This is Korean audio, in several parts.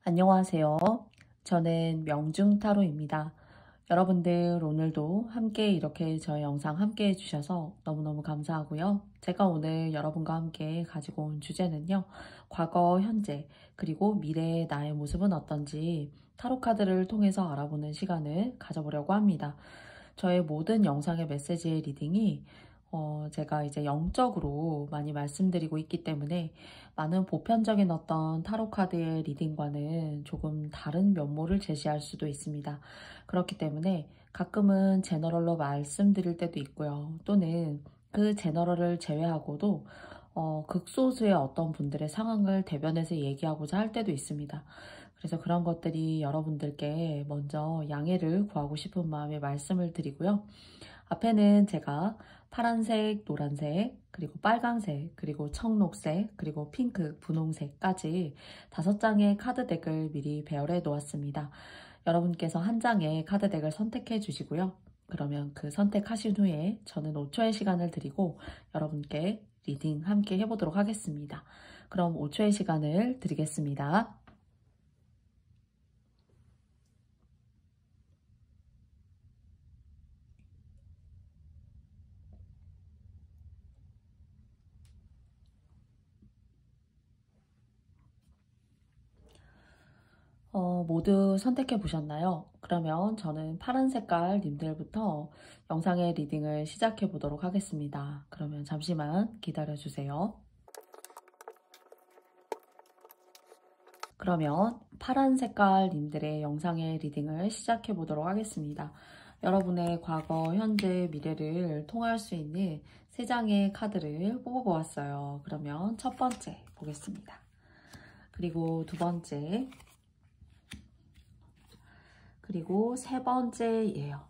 안녕하세요. 저는 명중타로입니다. 여러분들 오늘도 함께 이렇게 저의 영상 함께 해주셔서 너무너무 감사하고요. 제가 오늘 여러분과 함께 가지고 온 주제는요. 과거, 현재, 그리고 미래의 나의 모습은 어떤지 타로 카드를 통해서 알아보는 시간을 가져보려고 합니다. 저의 모든 영상의 메시지의 리딩이 제가 이제 영적으로 많이 말씀드리고 있기 때문에 많은 보편적인 어떤 타로 카드의 리딩과는 조금 다른 면모를 제시할 수도 있습니다. 그렇기 때문에 가끔은 제너럴로 말씀드릴 때도 있고요. 또는 그 제너럴을 제외하고도 극소수의 어떤 분들의 상황을 대변해서 얘기하고자 할 때도 있습니다. 그래서 그런 것들이 여러분들께 먼저 양해를 구하고 싶은 마음에 말씀을 드리고요. 앞에는 제가 파란색, 노란색, 그리고 빨강색, 그리고 청록색, 그리고 핑크, 분홍색까지 5장의 카드 덱을 미리 배열해 놓았습니다. 여러분께서 한 장의 카드 덱을 선택해 주시고요. 그러면 그 선택하신 후에 저는 5초의 시간을 드리고 여러분께 리딩 함께 해보도록 하겠습니다. 그럼 5초의 시간을 드리겠습니다. 모두 선택해 보셨나요? 그러면 저는 파란 색깔 님들부터 영상의 리딩을 시작해 보도록 하겠습니다. 그러면 잠시만 기다려 주세요. 그러면 파란 색깔 님들의 영상의 리딩을 시작해 보도록 하겠습니다. 여러분의 과거, 현재, 미래를 통할 수 있는 3장의 카드를 뽑아 보았어요. 그러면 첫 번째 보겠습니다. 그리고 두 번째, 그리고 세 번째예요.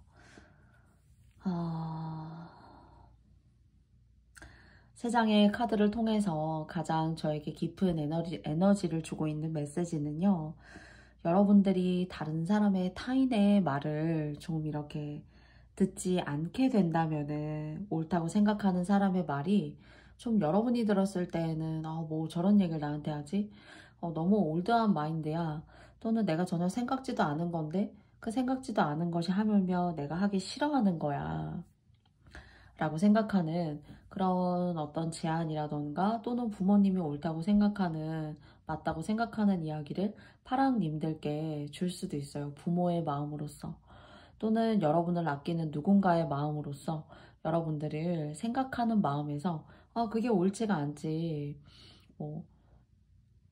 세 장의 카드를 통해서 가장 저에게 깊은 에너지를 주고 있는 메시지는요. 여러분들이 다른 사람의 타인의 말을 좀 이렇게 듣지 않게 된다면은 옳다고 생각하는 사람의 말이 좀 여러분이 들었을 때에는 뭐 저런 얘기를 나한테 하지? 너무 올드한 마인드야. 또는 내가 전혀 생각지도 않은 건데 그 생각지도 않은 것이 하물며 내가 하기 싫어하는 거야 라고 생각하는 그런 어떤 제안이라던가 또는 부모님이 옳다고 생각하는 맞다고 생각하는 이야기를 파랑님들께 줄 수도 있어요. 부모의 마음으로서 또는 여러분을 아끼는 누군가의 마음으로서 여러분들을 생각하는 마음에서 그게 옳지가 않지, 뭐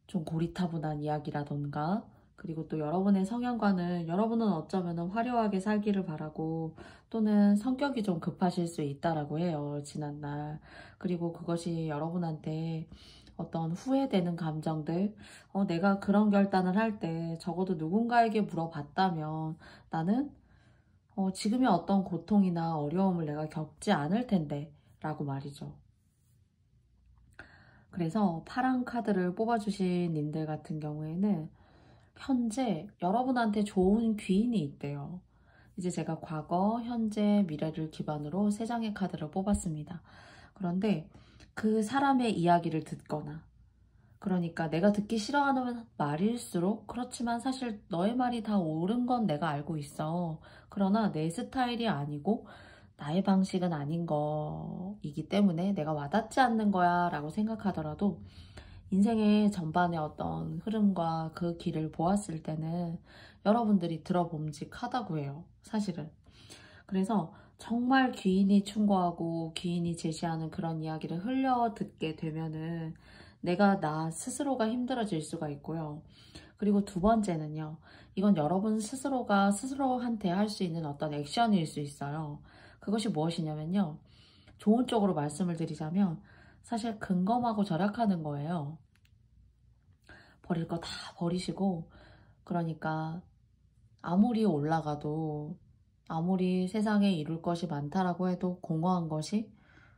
좀 고리타분한 이야기라던가 그리고 또 여러분의 성향과는 여러분은 어쩌면 화려하게 살기를 바라고 또는 성격이 좀 급하실 수 있다라고 해요. 지난날. 그리고 그것이 여러분한테 어떤 후회되는 감정들, 내가 그런 결단을 할 때 적어도 누군가에게 물어봤다면 나는 지금의 어떤 고통이나 어려움을 내가 겪지 않을 텐데 라고 말이죠. 그래서 파란 카드를 뽑아주신 님들 같은 경우에는 현재 여러분한테 좋은 귀인이 있대요. 이제 제가 과거, 현재, 미래를 기반으로 3장의 카드를 뽑았습니다. 그런데 그 사람의 이야기를 듣거나 그러니까 내가 듣기 싫어하는 말일수록 그렇지만 사실 너의 말이 다 옳은 건 내가 알고 있어. 그러나 내 스타일이 아니고 나의 방식은 아닌 거이기 때문에 내가 와닿지 않는 거야 라고 생각하더라도 인생의 전반의 어떤 흐름과 그 길을 보았을 때는 여러분들이 들어봄직하다고 해요. 사실은. 그래서 정말 귀인이 충고하고 귀인이 제시하는 그런 이야기를 흘려 듣게 되면은 내가 나 스스로가 힘들어질 수가 있고요. 그리고 두 번째는요. 이건 여러분 스스로가 스스로한테 할 수 있는 어떤 액션일 수 있어요. 그것이 무엇이냐면요. 좋은 쪽으로 말씀을 드리자면 사실 근검하고 절약하는 거예요. 버릴 거 다 버리시고 그러니까 아무리 올라가도 아무리 세상에 이룰 것이 많다라고 해도 공허한 것이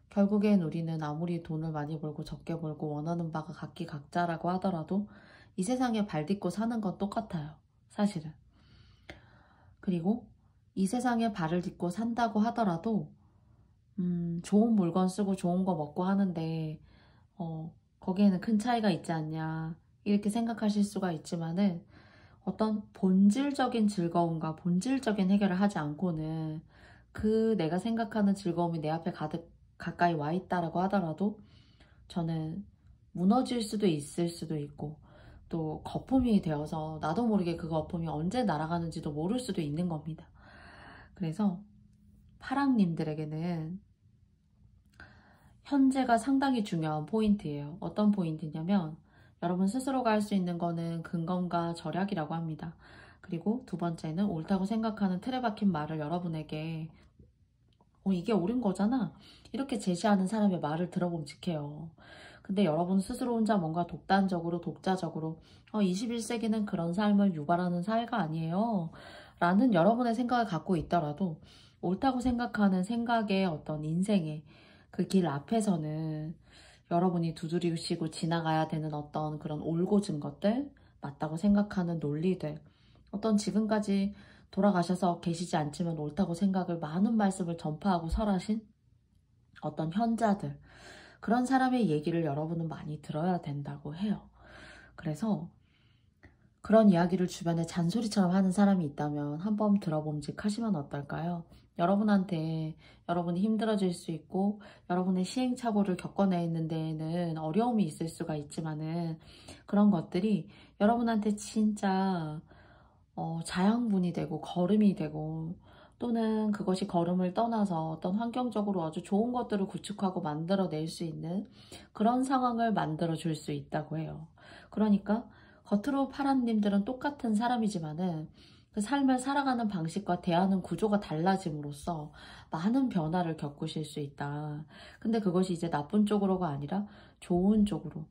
결국엔 우리는 아무리 돈을 많이 벌고 적게 벌고 원하는 바가 각기각자라고 하더라도 이 세상에 발 딛고 사는 건 똑같아요. 사실은. 그리고 이 세상에 발을 딛고 산다고 하더라도 좋은 물건 쓰고 좋은 거 먹고 하는데 거기에는 큰 차이가 있지 않냐 이렇게 생각하실 수가 있지만은 어떤 본질적인 즐거움과 본질적인 해결을 하지 않고는 그 내가 생각하는 즐거움이 내 앞에 가까이 와 있다라고 하더라도 저는 무너질 수도 있을 수도 있고 또 거품이 되어서 나도 모르게 그 거품이 언제 날아가는지도 모를 수도 있는 겁니다. 그래서 파랑님들에게는 현재가 상당히 중요한 포인트예요. 어떤 포인트냐면 여러분 스스로가 할 수 있는 거는 근검과 절약이라고 합니다. 그리고 두 번째는 옳다고 생각하는 틀에 박힌 말을 여러분에게 이게 옳은 거잖아 이렇게 제시하는 사람의 말을 들어봄직해요. 근데 여러분 스스로 혼자 뭔가 독단적으로 독자적으로 21세기는 그런 삶을 유발하는 사회가 아니에요 라는 여러분의 생각을 갖고 있더라도 옳다고 생각하는 생각의 어떤 인생의 그 길 앞에서는 여러분이 두드리시고 지나가야 되는 어떤 그런 올곧은 것들, 맞다고 생각하는 논리들, 어떤 지금까지 돌아가셔서 계시지 않지만 옳다고 생각을 많은 말씀을 전파하고 설하신 어떤 현자들, 그런 사람의 얘기를 여러분은 많이 들어야 된다고 해요. 그래서 그런 이야기를 주변에 잔소리처럼 하는 사람이 있다면 한번 들어봄직하시면 어떨까요? 여러분한테 여러분이 힘들어질 수 있고 여러분의 시행착오를 겪어내는 데에는 어려움이 있을 수가 있지만은 그런 것들이 여러분한테 진짜 자양분이 되고 걸음이 되고 또는 그것이 걸음을 떠나서 어떤 환경적으로 아주 좋은 것들을 구축하고 만들어낼 수 있는 그런 상황을 만들어 줄 수 있다고 해요. 그러니까 겉으로 파란님들은 똑같은 사람이지만은 그 삶을 살아가는 방식과 대하는 구조가 달라짐으로써 많은 변화를 겪으실 수 있다. 근데 그것이 이제 나쁜 쪽으로가 아니라 좋은 쪽으로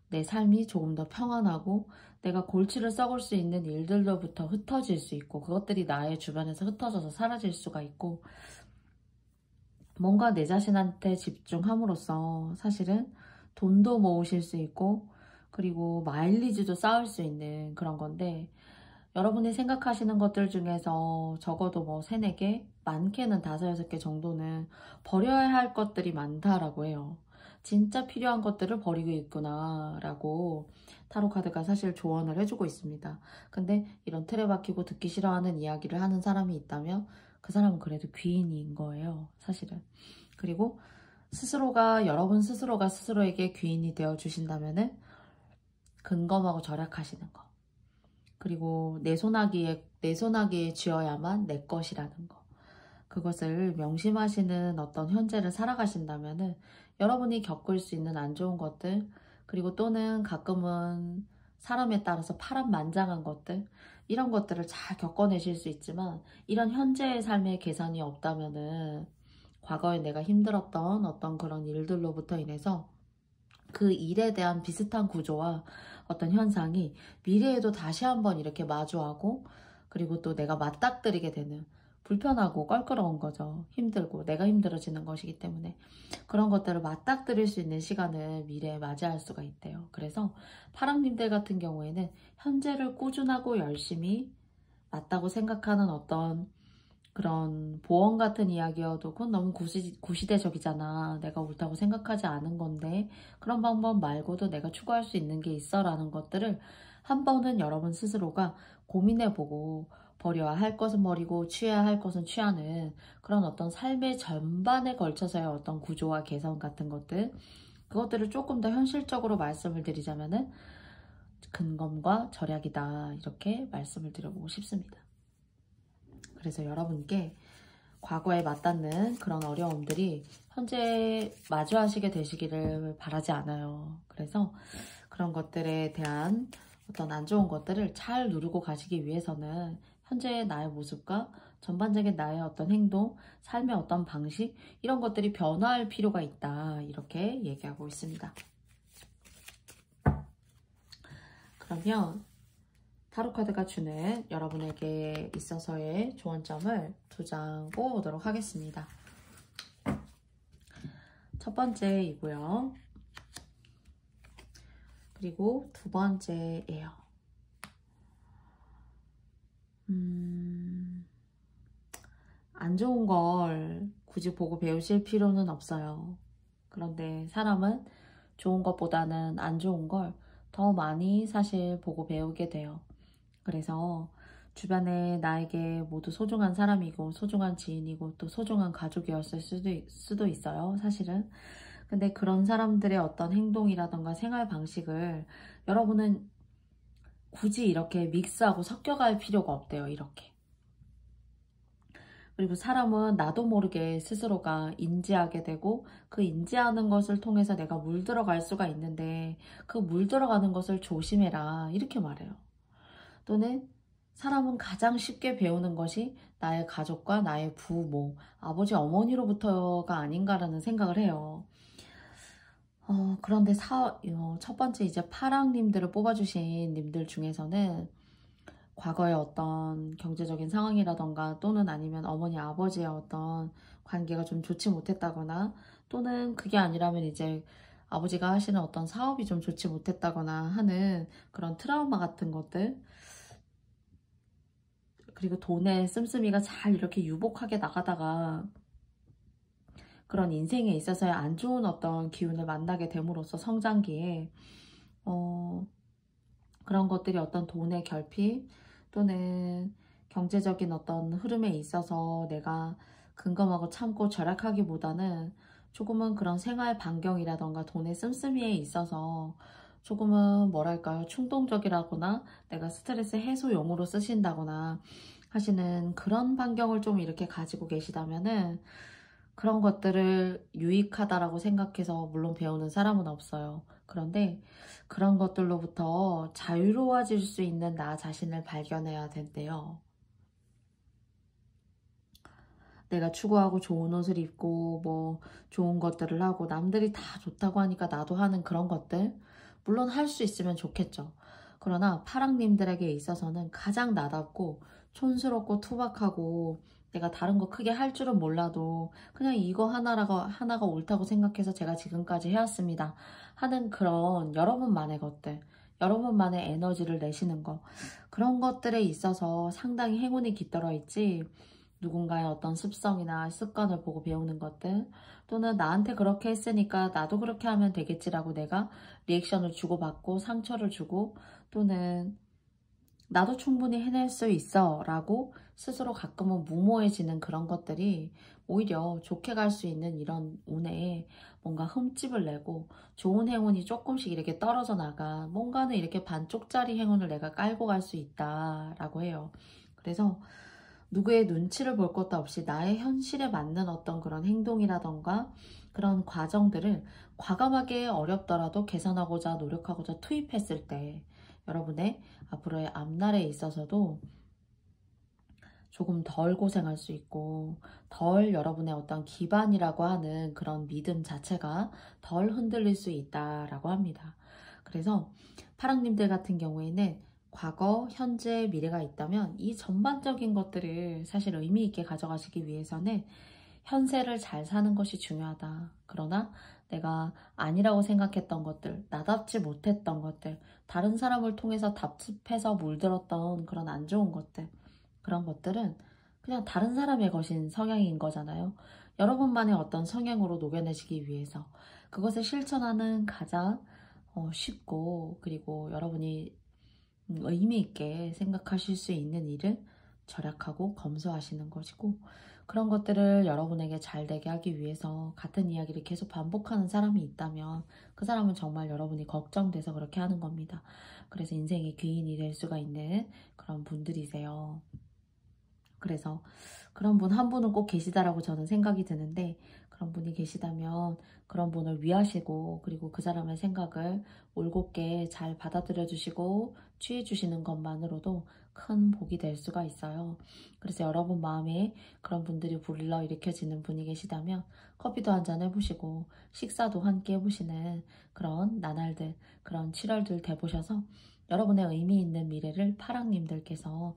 내 삶이 조금 더 평안하고 내가 골치를 썩을 수 있는 일들로부터 흩어질 수 있고 그것들이 나의 주변에서 흩어져서 사라질 수가 있고 뭔가 내 자신한테 집중함으로써 사실은 돈도 모으실 수 있고 그리고 마일리지도 쌓을 수 있는 그런 건데 여러분이 생각하시는 것들 중에서 적어도 뭐 3, 4개, 많게는 5, 6개 정도는 버려야 할 것들이 많다라고 해요. 진짜 필요한 것들을 버리고 있구나 라고 타로카드가 사실 조언을 해주고 있습니다. 근데 이런 틀에 박히고 듣기 싫어하는 이야기를 하는 사람이 있다면 그 사람은 그래도 귀인인 거예요, 사실은. 그리고 여러분 스스로가 스스로에게 귀인이 되어 주신다면은 근검하고 절약하시는 거. 그리고 내 손아귀에 쥐어야만 내 것이라는 거. 그것을 명심하시는 어떤 현재를 살아가신다면은 여러분이 겪을 수 있는 안 좋은 것들, 그리고 또는 가끔은 사람에 따라서 파란만장한 것들, 이런 것들을 잘 겪어내실 수 있지만 이런 현재의 삶의 계산이 없다면은 과거에 내가 힘들었던 어떤 그런 일들로부터 인해서 그 일에 대한 비슷한 구조와 어떤 현상이 미래에도 다시 한번 이렇게 마주하고 그리고 또 내가 맞닥뜨리게 되는 불편하고 껄끄러운 거죠. 힘들고 내가 힘들어지는 것이기 때문에 그런 것들을 맞닥뜨릴 수 있는 시간을 미래에 맞이할 수가 있대요. 그래서 파랑님들 같은 경우에는 현재를 꾸준하고 열심히 맞다고 생각하는 어떤 그런 보험 같은 이야기여도 그건 너무 구시대적이잖아. 내가 옳다고 생각하지 않은 건데 그런 방법 말고도 내가 추구할 수 있는 게 있어 라는 것들을 한 번은 여러분 스스로가 고민해보고 버려야 할 것은 버리고 취해야 할 것은 취하는 그런 어떤 삶의 전반에 걸쳐서의 어떤 구조와 개선 같은 것들 그것들을 조금 더 현실적으로 말씀을 드리자면은 근검과 절약이다 이렇게 말씀을 드려보고 싶습니다. 그래서 여러분께 과거에 맞닿는 그런 어려움들이 현재 마주하시게 되시기를 바라지 않아요. 그래서 그런 것들에 대한 어떤 안 좋은 것들을 잘 누르고 가시기 위해서는 현재의 나의 모습과 전반적인 나의 어떤 행동, 삶의 어떤 방식 이런 것들이 변화할 필요가 있다. 이렇게 얘기하고 있습니다. 그러면 타로카드가 주는 여러분에게 있어서의 조언점을 2장 뽑아보도록 하겠습니다. 첫 번째이고요. 그리고 두 번째예요. 안 좋은 걸 굳이 보고 배우실 필요는 없어요. 그런데 사람은 좋은 것보다는 안 좋은 걸 더 많이 사실 보고 배우게 돼요. 그래서 주변에 나에게 모두 소중한 사람이고 소중한 지인이고 또 소중한 가족이었을 수도 있어요, 사실은. 근데 그런 사람들의 어떤 행동이라던가 생활 방식을 여러분은 굳이 이렇게 믹스하고 섞여갈 필요가 없대요, 이렇게. 그리고 사람은 나도 모르게 스스로가 인지하게 되고 그 인지하는 것을 통해서 내가 물들어갈 수가 있는데 그 물들어가는 것을 조심해라, 이렇게 말해요. 또는 사람은 가장 쉽게 배우는 것이 나의 가족과 나의 부모, 아버지, 어머니로부터가 아닌가라는 생각을 해요. 그런데 첫 번째 이제 파랑님들을 뽑아주신 님들 중에서는 과거의 어떤 경제적인 상황이라던가 또는 아니면 어머니, 아버지의 어떤 관계가 좀 좋지 못했다거나 또는 그게 아니라면 이제 아버지가 하시는 어떤 사업이 좀 좋지 못했다거나 하는 그런 트라우마 같은 것들, 그리고 돈의 씀씀이가 잘 이렇게 유복하게 나가다가 그런 인생에 있어서의 안 좋은 어떤 기운을 만나게 됨으로써 성장기에 그런 것들이 어떤 돈의 결핍 또는 경제적인 어떤 흐름에 있어서 내가 근검하고 참고 절약하기보다는 조금은 그런 생활 반경이라던가 돈의 씀씀이에 있어서 조금은 뭐랄까요, 충동적이라거나 내가 스트레스 해소용으로 쓰신다거나 하시는 그런 반경을 좀 이렇게 가지고 계시다면은 그런 것들을 유익하다라고 생각해서 물론 배우는 사람은 없어요. 그런데 그런 것들로부터 자유로워질 수 있는 나 자신을 발견해야 된대요. 내가 추구하고 좋은 옷을 입고 뭐 좋은 것들을 하고 남들이 다 좋다고 하니까 나도 하는 그런 것들, 물론 할 수 있으면 좋겠죠. 그러나 파랑님들에게 있어서는 가장 나답고 촌스럽고 투박하고 내가 다른 거 크게 할 줄은 몰라도 그냥 이거 하나가 옳다고 생각해서 제가 지금까지 해왔습니다 하는 그런 여러분만의 것들, 여러분만의 에너지를 내시는 거, 그런 것들에 있어서 상당히 행운이 깃들어 있지, 누군가의 어떤 습성이나 습관을 보고 배우는 것들, 또는 나한테 그렇게 했으니까 나도 그렇게 하면 되겠지라고 내가 리액션을 주고받고 상처를 주고, 또는 나도 충분히 해낼 수 있어 라고 스스로 가끔은 무모해지는 그런 것들이 오히려 좋게 갈 수 있는 이런 운에 뭔가 흠집을 내고 좋은 행운이 조금씩 이렇게 떨어져 나가 뭔가는 이렇게 반쪽짜리 행운을 내가 깔고 갈 수 있다라고 해요. 그래서 누구의 눈치를 볼 것도 없이 나의 현실에 맞는 어떤 그런 행동이라던가 그런 과정들을 과감하게 어렵더라도 개선하고자 노력하고자 투입했을 때 여러분의 앞으로의 앞날에 있어서도 조금 덜 고생할 수 있고 덜 여러분의 어떤 기반이라고 하는 그런 믿음 자체가 덜 흔들릴 수 있다라고 합니다. 그래서 파랑님들 같은 경우에는 과거, 현재, 미래가 있다면 이 전반적인 것들을 사실 의미 있게 가져가시기 위해서는 현세를 잘 사는 것이 중요하다. 그러나 내가 아니라고 생각했던 것들, 나답지 못했던 것들, 다른 사람을 통해서 답습해서 물들었던 그런 안 좋은 것들, 그런 것들은 그냥 다른 사람의 것인 성향인 거잖아요. 여러분만의 어떤 성향으로 녹여내시기 위해서 그것을 실천하는 가장 쉽고 그리고 여러분이 의미 있게 생각하실 수 있는 일은 절약하고 검소하시는 것이고, 그런 것들을 여러분에게 잘 되게 하기 위해서 같은 이야기를 계속 반복하는 사람이 있다면 그 사람은 정말 여러분이 걱정돼서 그렇게 하는 겁니다. 그래서 인생의 귀인이 될 수가 있는 그런 분들이세요. 그래서 그런 분 한 분은 꼭 계시다라고 저는 생각이 드는데, 그런 분이 계시다면 그런 분을 위하시고 그리고 그 사람의 생각을 올곧게 잘 받아들여 주시고 취해 주시는 것만으로도 큰 복이 될 수가 있어요. 그래서 여러분 마음에 그런 분들이 불러일으켜지는 분이 계시다면 커피도 한잔 해보시고 식사도 함께 해보시는 그런 나날들, 그런 7월들 돼보셔서 여러분의 의미 있는 미래를 파랑님들께서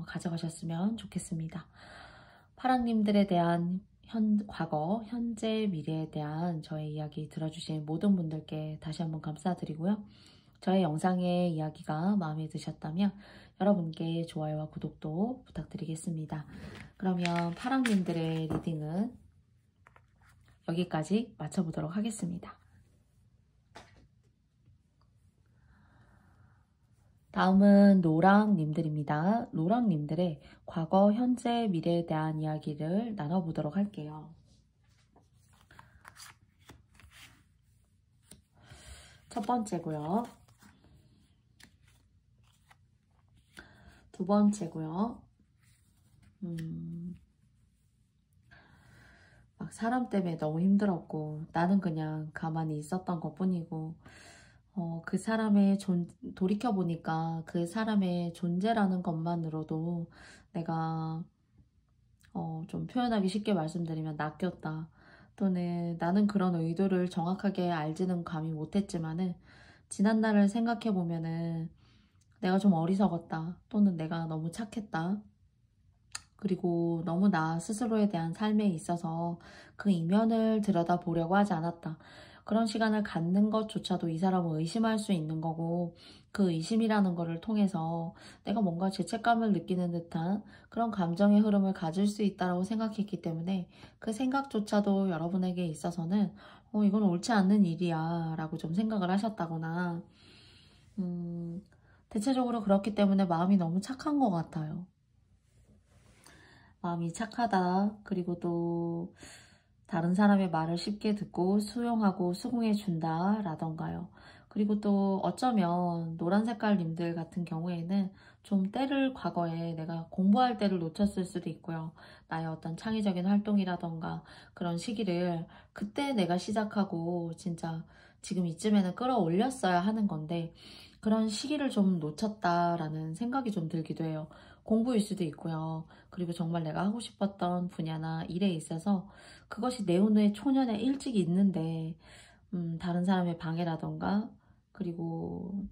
가져가셨으면 좋겠습니다. 파랑님들에 대한 과거, 현재, 미래에 대한 저의 이야기 들어주신 모든 분들께 다시 한번 감사드리고요. 저의 영상의 이야기가 마음에 드셨다면 여러분께 좋아요와 구독도 부탁드리겠습니다. 그러면 파랑님들의 리딩은 여기까지 마쳐보도록 하겠습니다. 다음은 노랑님들입니다. 노랑님들의 과거, 현재, 미래에 대한 이야기를 나눠보도록 할게요. 첫 번째고요. 두 번째고요. 막 사람 때문에 너무 힘들었고 나는 그냥 가만히 있었던 것뿐이고 그 사람의 돌이켜보니까 그 사람의 존재라는 것만으로도 내가 좀 표현하기 쉽게 말씀드리면 낚였다. 또는 나는 그런 의도를 정확하게 알지는 감히 못했지만은 지난날을 생각해보면은 내가 좀 어리석었다. 또는 내가 너무 착했다. 그리고 너무 나 스스로에 대한 삶에 있어서 그 이면을 들여다보려고 하지 않았다. 그런 시간을 갖는 것조차도 이 사람을 의심할 수 있는 거고 그 의심이라는 거를 통해서 내가 뭔가 죄책감을 느끼는 듯한 그런 감정의 흐름을 가질 수 있다고 생각했기 때문에 그 생각조차도 여러분에게 있어서는 이건 옳지 않는 일이야 라고 좀 생각을 하셨다거나 대체적으로 그렇기 때문에 마음이 너무 착한 것 같아요. 마음이 착하다. 그리고 또 다른 사람의 말을 쉽게 듣고 수용하고 수긍해 준다 라던가요. 그리고 또 어쩌면 노란 색깔 님들 같은 경우에는 좀 때를 과거에 내가 공부할 때를 놓쳤을 수도 있고요. 나의 어떤 창의적인 활동이라던가 그런 시기를 그때 내가 시작하고 진짜 지금 이쯤에는 끌어올렸어야 하는 건데 그런 시기를 좀 놓쳤다라는 생각이 좀 들기도 해요. 공부일 수도 있고요. 그리고 정말 내가 하고 싶었던 분야나 일에 있어서 그것이 내 눈에 초년에 일찍 있는데 다른 사람의 방해라던가 그리고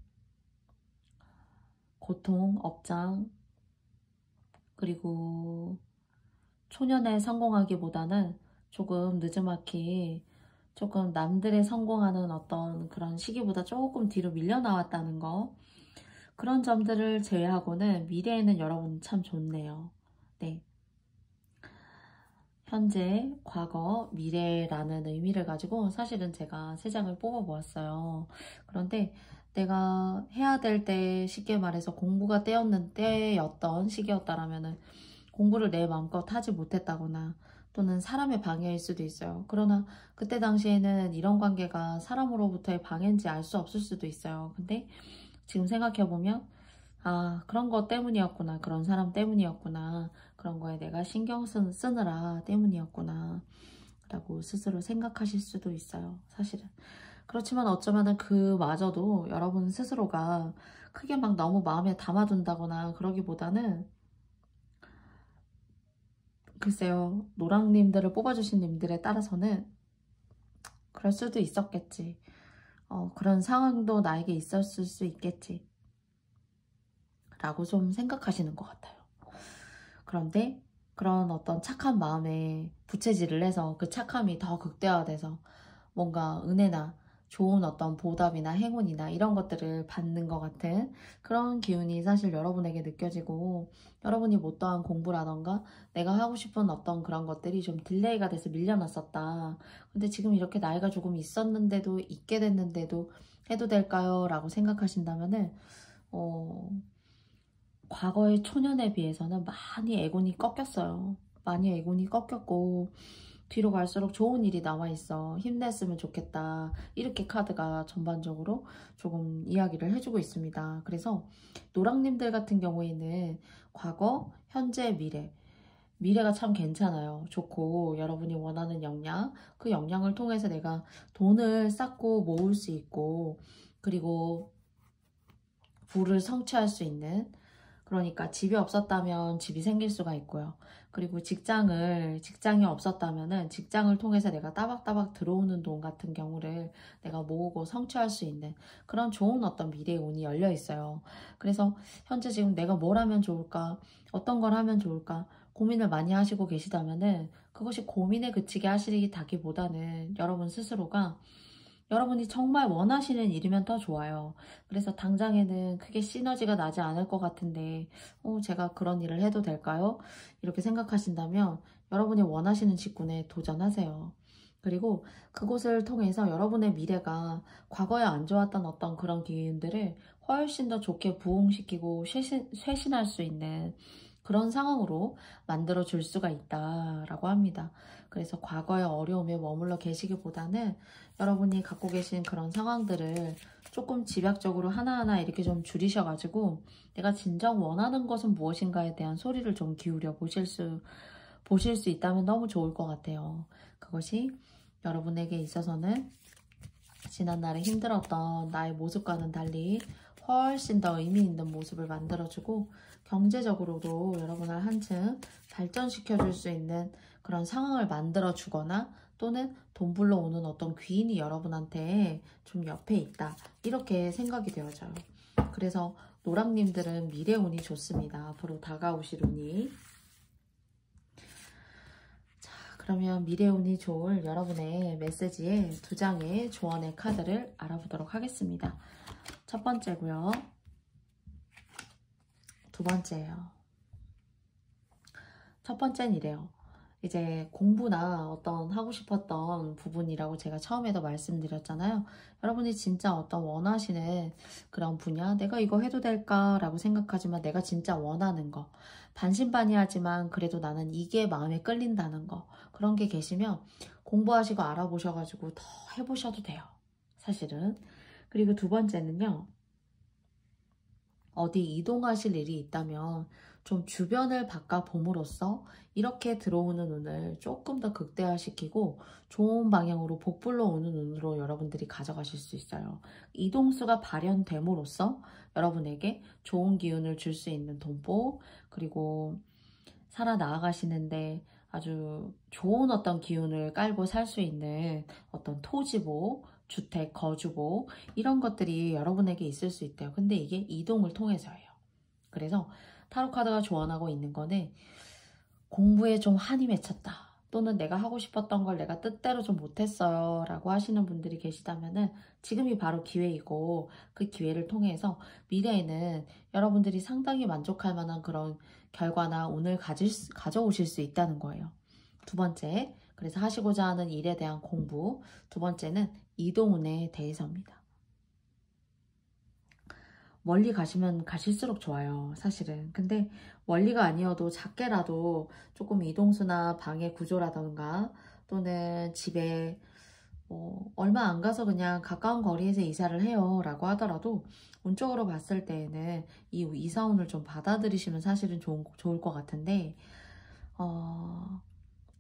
고통, 업장 그리고 초년에 성공하기보다는 조금 늦지막히 조금 남들의 성공하는 어떤 그런 시기보다 조금 뒤로 밀려 나왔다는 거 그런 점들을 제외하고는 미래에는 여러분 참 좋네요. 네. 현재, 과거, 미래라는 의미를 가지고 사실은 제가 3장을 뽑아 보았어요. 그런데 내가 해야 될 때 쉽게 말해서 공부가 때였던 시기였다라면은 공부를 내 마음껏 하지 못했다거나 또는 사람의 방해일 수도 있어요. 그러나 그때 당시에는 이런 관계가 사람으로부터의 방해인지 알 수 없을 수도 있어요. 근데 지금 생각해보면 아, 그런 거 때문이었구나. 그런 사람 때문이었구나. 그런 거에 내가 신경 쓰느라 때문이었구나. 라고 스스로 생각하실 수도 있어요. 사실은. 그렇지만 어쩌면은 그마저도 여러분 스스로가 크게 막 너무 마음에 담아둔다거나 그러기보다는 글쎄요. 노랑님들을 뽑아주신 님들에 따라서는 그럴 수도 있었겠지. 그런 상황도 나에게 있었을 수 있겠지. 라고 좀 생각하시는 것 같아요. 그런데 그런 어떤 착한 마음에 부채질을 해서 그 착함이 더 극대화돼서 뭔가 은혜나 좋은 어떤 보답이나 행운이나 이런 것들을 받는 것 같은 그런 기운이 사실 여러분에게 느껴지고 여러분이 못다한 공부라던가 내가 하고 싶은 어떤 그런 것들이 좀 딜레이가 돼서 밀려났었다. 근데 지금 이렇게 나이가 조금 있었는데도 있게 됐는데도 해도 될까요? 라고 생각하신다면은 과거의 초년에 비해서는 많이 애군이 꺾였어요. 많이 애군이 꺾였고 뒤로 갈수록 좋은 일이 나와 있어. 힘냈으면 좋겠다. 이렇게 카드가 전반적으로 조금 이야기를 해주고 있습니다. 그래서 노랑님들 같은 경우에는 과거, 현재, 미래. 미래가 참 괜찮아요. 좋고 여러분이 원하는 역량, 그 역량을 통해서 내가 돈을 쌓고 모을 수 있고 그리고 부를 성취할 수 있는 그러니까 집이 없었다면 집이 생길 수가 있고요. 그리고 직장이 없었다면은 직장을 통해서 내가 따박따박 들어오는 돈 같은 경우를 내가 모으고 성취할 수 있는 그런 좋은 어떤 미래의 운이 열려 있어요. 그래서 현재 지금 내가 뭘 하면 좋을까? 어떤 걸 하면 좋을까? 고민을 많이 하시고 계시다면은 그것이 고민에 그치게 하시기보다는 여러분 스스로가 여러분이 정말 원하시는 일이면 더 좋아요. 그래서 당장에는 크게 시너지가 나지 않을 것 같은데 제가 그런 일을 해도 될까요? 이렇게 생각하신다면 여러분이 원하시는 직군에 도전하세요. 그리고 그곳을 통해서 여러분의 미래가 과거에 안 좋았던 어떤 그런 기운들을 훨씬 더 좋게 부흥시키고 쇄신할 수 있는 그런 상황으로 만들어 줄 수가 있다라고 합니다. 그래서 과거의 어려움에 머물러 계시기보다는 여러분이 갖고 계신 그런 상황들을 조금 집약적으로 하나하나 이렇게 좀 줄이셔가지고 내가 진정 원하는 것은 무엇인가에 대한 소리를 좀 기울여 보실 수 있다면 너무 좋을 것 같아요. 그것이 여러분에게 있어서는 지난날에 힘들었던 나의 모습과는 달리 훨씬 더 의미 있는 모습을 만들어주고 경제적으로도 여러분을 한층 발전시켜줄 수 있는 그런 상황을 만들어주거나 또는 돈 불러오는 어떤 귀인이 여러분한테 좀 옆에 있다. 이렇게 생각이 되어져요. 그래서 노랑님들은 미래 운이 좋습니다. 앞으로 다가오실 운이. 그러면 미래 운이 좋을 여러분의 메시지에 2장의 조언의 카드를 알아보도록 하겠습니다. 첫 번째고요. 두 번째예요. 첫 번째는 이래요. 이제 공부나 어떤 하고 싶었던 부분이라고 제가 처음에도 말씀드렸잖아요. 여러분이 진짜 어떤 원하시는 그런 분야, 내가 이거 해도 될까라고 생각하지만 내가 진짜 원하는 거, 반신반의하지만 그래도 나는 이게 마음에 끌린다는 거, 그런 게 계시면 공부하시고 알아보셔가지고 더 해보셔도 돼요. 사실은. 그리고 두 번째는요. 어디 이동하실 일이 있다면 좀 주변을 바꿔봄으로써 이렇게 들어오는 운을 조금 더 극대화시키고 좋은 방향으로 복불러 오는 운으로 여러분들이 가져가실 수 있어요. 이동수가 발현됨으로써 여러분에게 좋은 기운을 줄 수 있는 돈복, 그리고 살아나가시는데 아주 좋은 어떤 기운을 깔고 살 수 있는 어떤 토지복, 주택, 거주복 이런 것들이 여러분에게 있을 수 있대요. 근데 이게 이동을 통해서예요. 그래서 타로카드가 조언하고 있는 거는 공부에 좀 한이 맺혔다. 또는 내가 하고 싶었던 걸 내가 뜻대로 좀 못했어요 라고 하시는 분들이 계시다면은 지금이 바로 기회이고 그 기회를 통해서 미래에는 여러분들이 상당히 만족할 만한 그런 결과나 운을 가져오실 수 있다는 거예요. 두 번째, 그래서 하시고자 하는 일에 대한 공부. 두 번째는 이동운에 대해서입니다. 멀리 가시면 가실수록 좋아요. 사실은. 근데 멀리가 아니어도 작게라도 조금 이동수나 방의 구조라던가 또는 집에 얼마 안 가서 그냥 가까운 거리에서 이사를 해요 라고 하더라도 운적으로 봤을 때에는 이 이사운을 좀 받아들이시면 사실은 좋을 것 같은데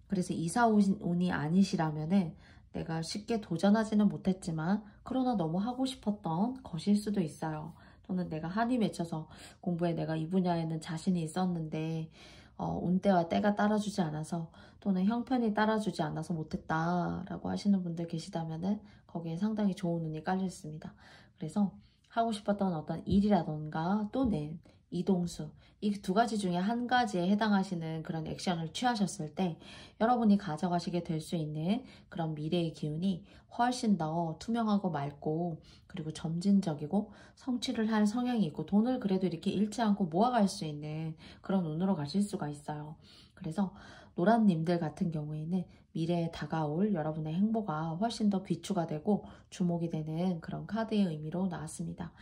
그래서 이사운이 아니시라면은 내가 쉽게 도전하지는 못했지만 그러나 너무 하고 싶었던 것일 수도 있어요. 또는 내가 한이 맺혀서 공부에 내가 이 분야에는 자신이 있었는데 운때와 때가 따라주지 않아서 또는 형편이 따라주지 않아서 못했다라고 하시는 분들 계시다면은 거기에 상당히 좋은 운이 깔려 있습니다. 그래서 하고 싶었던 어떤 일이라던가 또는 이동수 이 두 가지 중에 한 가지에 해당하시는 그런 액션을 취하셨을 때 여러분이 가져가시게 될 수 있는 그런 미래의 기운이 훨씬 더 투명하고 맑고 그리고 점진적이고 성취를 할 성향이 있고 돈을 그래도 이렇게 잃지 않고 모아갈 수 있는 그런 운으로 가실 수가 있어요. 그래서 노란님들 같은 경우에는 미래에 다가올 여러분의 행보가 훨씬 더 귀추가 되고 주목이 되는 그런 카드의 의미로 나왔습니다.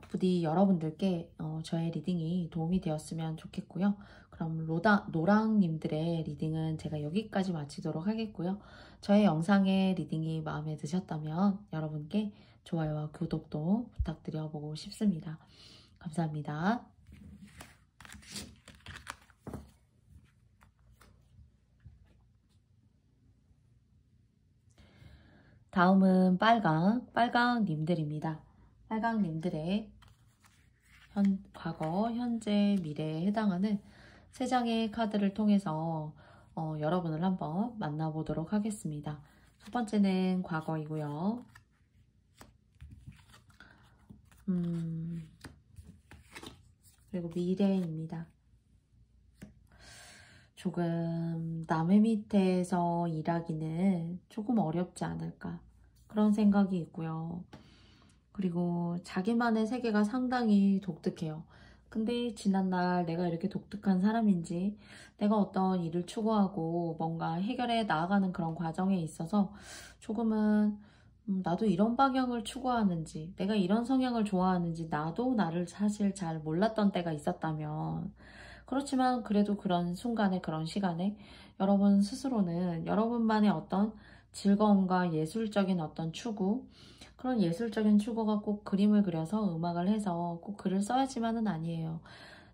부디 여러분들께 저의 리딩이 도움이 되었으면 좋겠고요. 그럼 노랑님들의 리딩은 제가 여기까지 마치도록 하겠고요. 저의 영상의 리딩이 마음에 드셨다면 여러분께 좋아요와 구독도 부탁드려보고 싶습니다. 감사합니다. 다음은 빨강님들입니다. 빨강님들의 과거, 현재, 미래에 해당하는 3장의 카드를 통해서 여러분을 한번 만나보도록 하겠습니다. 첫 번째는 과거이고요. 그리고 미래입니다. 조금 남의 밑에서 일하기는 조금 어렵지 않을까 그런 생각이 있고요. 그리고 자기만의 세계가 상당히 독특해요. 근데 지난날 내가 이렇게 독특한 사람인지 내가 어떤 일을 추구하고 뭔가 해결해 나아가는 그런 과정에 있어서 조금은 나도 이런 방향을 추구하는지, 내가 이런 성향을 좋아하는지 나도 나를 사실 잘 몰랐던 때가 있었다면, 그렇지만 그래도 그런 순간에, 그런 시간에 여러분 스스로는 여러분만의 어떤 즐거움과 예술적인 어떤 추구, 그런 예술적인 추구가 꼭 그림을 그려서 음악을 해서 꼭 글을 써야지만은 아니에요.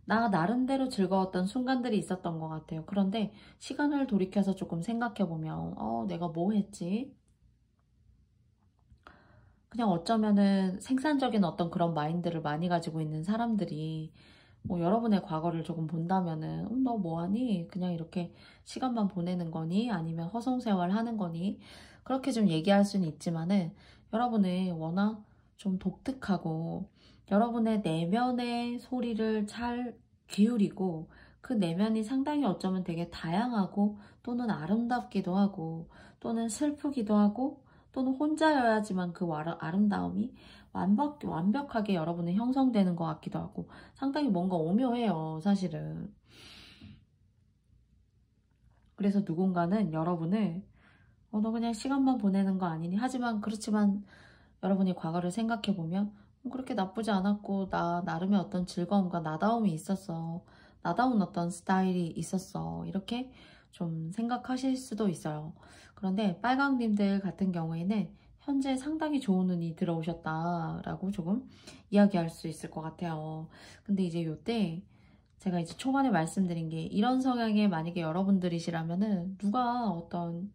나 나름대로 즐거웠던 순간들이 있었던 것 같아요. 그런데 시간을 돌이켜서 조금 생각해보면, 내가 뭐 했지? 그냥 어쩌면은 생산적인 어떤 그런 마인드를 많이 가지고 있는 사람들이 뭐 여러분의 과거를 조금 본다면은 너 뭐하니? 그냥 이렇게 시간만 보내는 거니? 아니면 허송세월 하는 거니? 그렇게 좀 얘기할 수는 있지만은 여러분의 워낙 좀 독특하고 여러분의 내면의 소리를 잘 기울이고 그 내면이 상당히 어쩌면 되게 다양하고 또는 아름답기도 하고 또는 슬프기도 하고 또는 혼자여야지만 그 아름다움이 완벽하게 여러분의 형성되는 것 같기도 하고 상당히 뭔가 오묘해요, 사실은. 그래서 누군가는 여러분을 너 그냥 시간만 보내는 거 아니니? 하지만 그렇지만 여러분이 과거를 생각해보면 그렇게 나쁘지 않았고 나 나름의 어떤 즐거움과 나다움이 있었어. 나다운 어떤 스타일이 있었어. 이렇게 좀 생각하실 수도 있어요. 그런데 빨강님들 같은 경우에는 현재 상당히 좋은 운이 들어오셨다라고 조금 이야기할 수 있을 것 같아요. 근데 이제 요때 제가 이제 초반에 말씀드린 게 이런 성향의 만약에 여러분들이시라면은 누가 어떤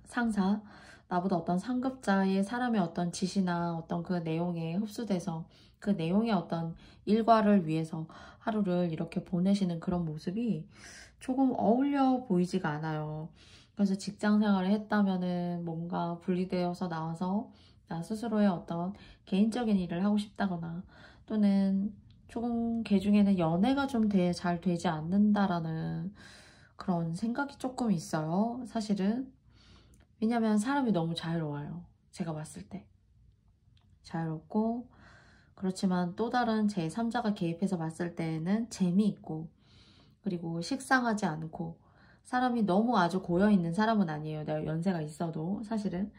상사, 나보다 어떤 상급자의 사람의 어떤 지시나 어떤 그 내용에 흡수돼서 그 내용의 어떤 일과를 위해서 하루를 이렇게 보내시는 그런 모습이 조금 어울려 보이지가 않아요. 그래서 직장 생활을 했다면은 뭔가 분리되어서 나와서 나 스스로의 어떤 개인적인 일을 하고 싶다거나 또는 조금 개 중에는 연애가 좀 잘 되지 않는다라는 그런 생각이 조금 있어요. 사실은. 왜냐면 사람이 너무 자유로워요. 제가 봤을 때. 자유롭고 그렇지만 또 다른 제3자가 개입해서 봤을 때는 재미있고 그리고 식상하지 않고 사람이 너무 아주 고여있는 사람은 아니에요. 내가 연세가 있어도 사실은.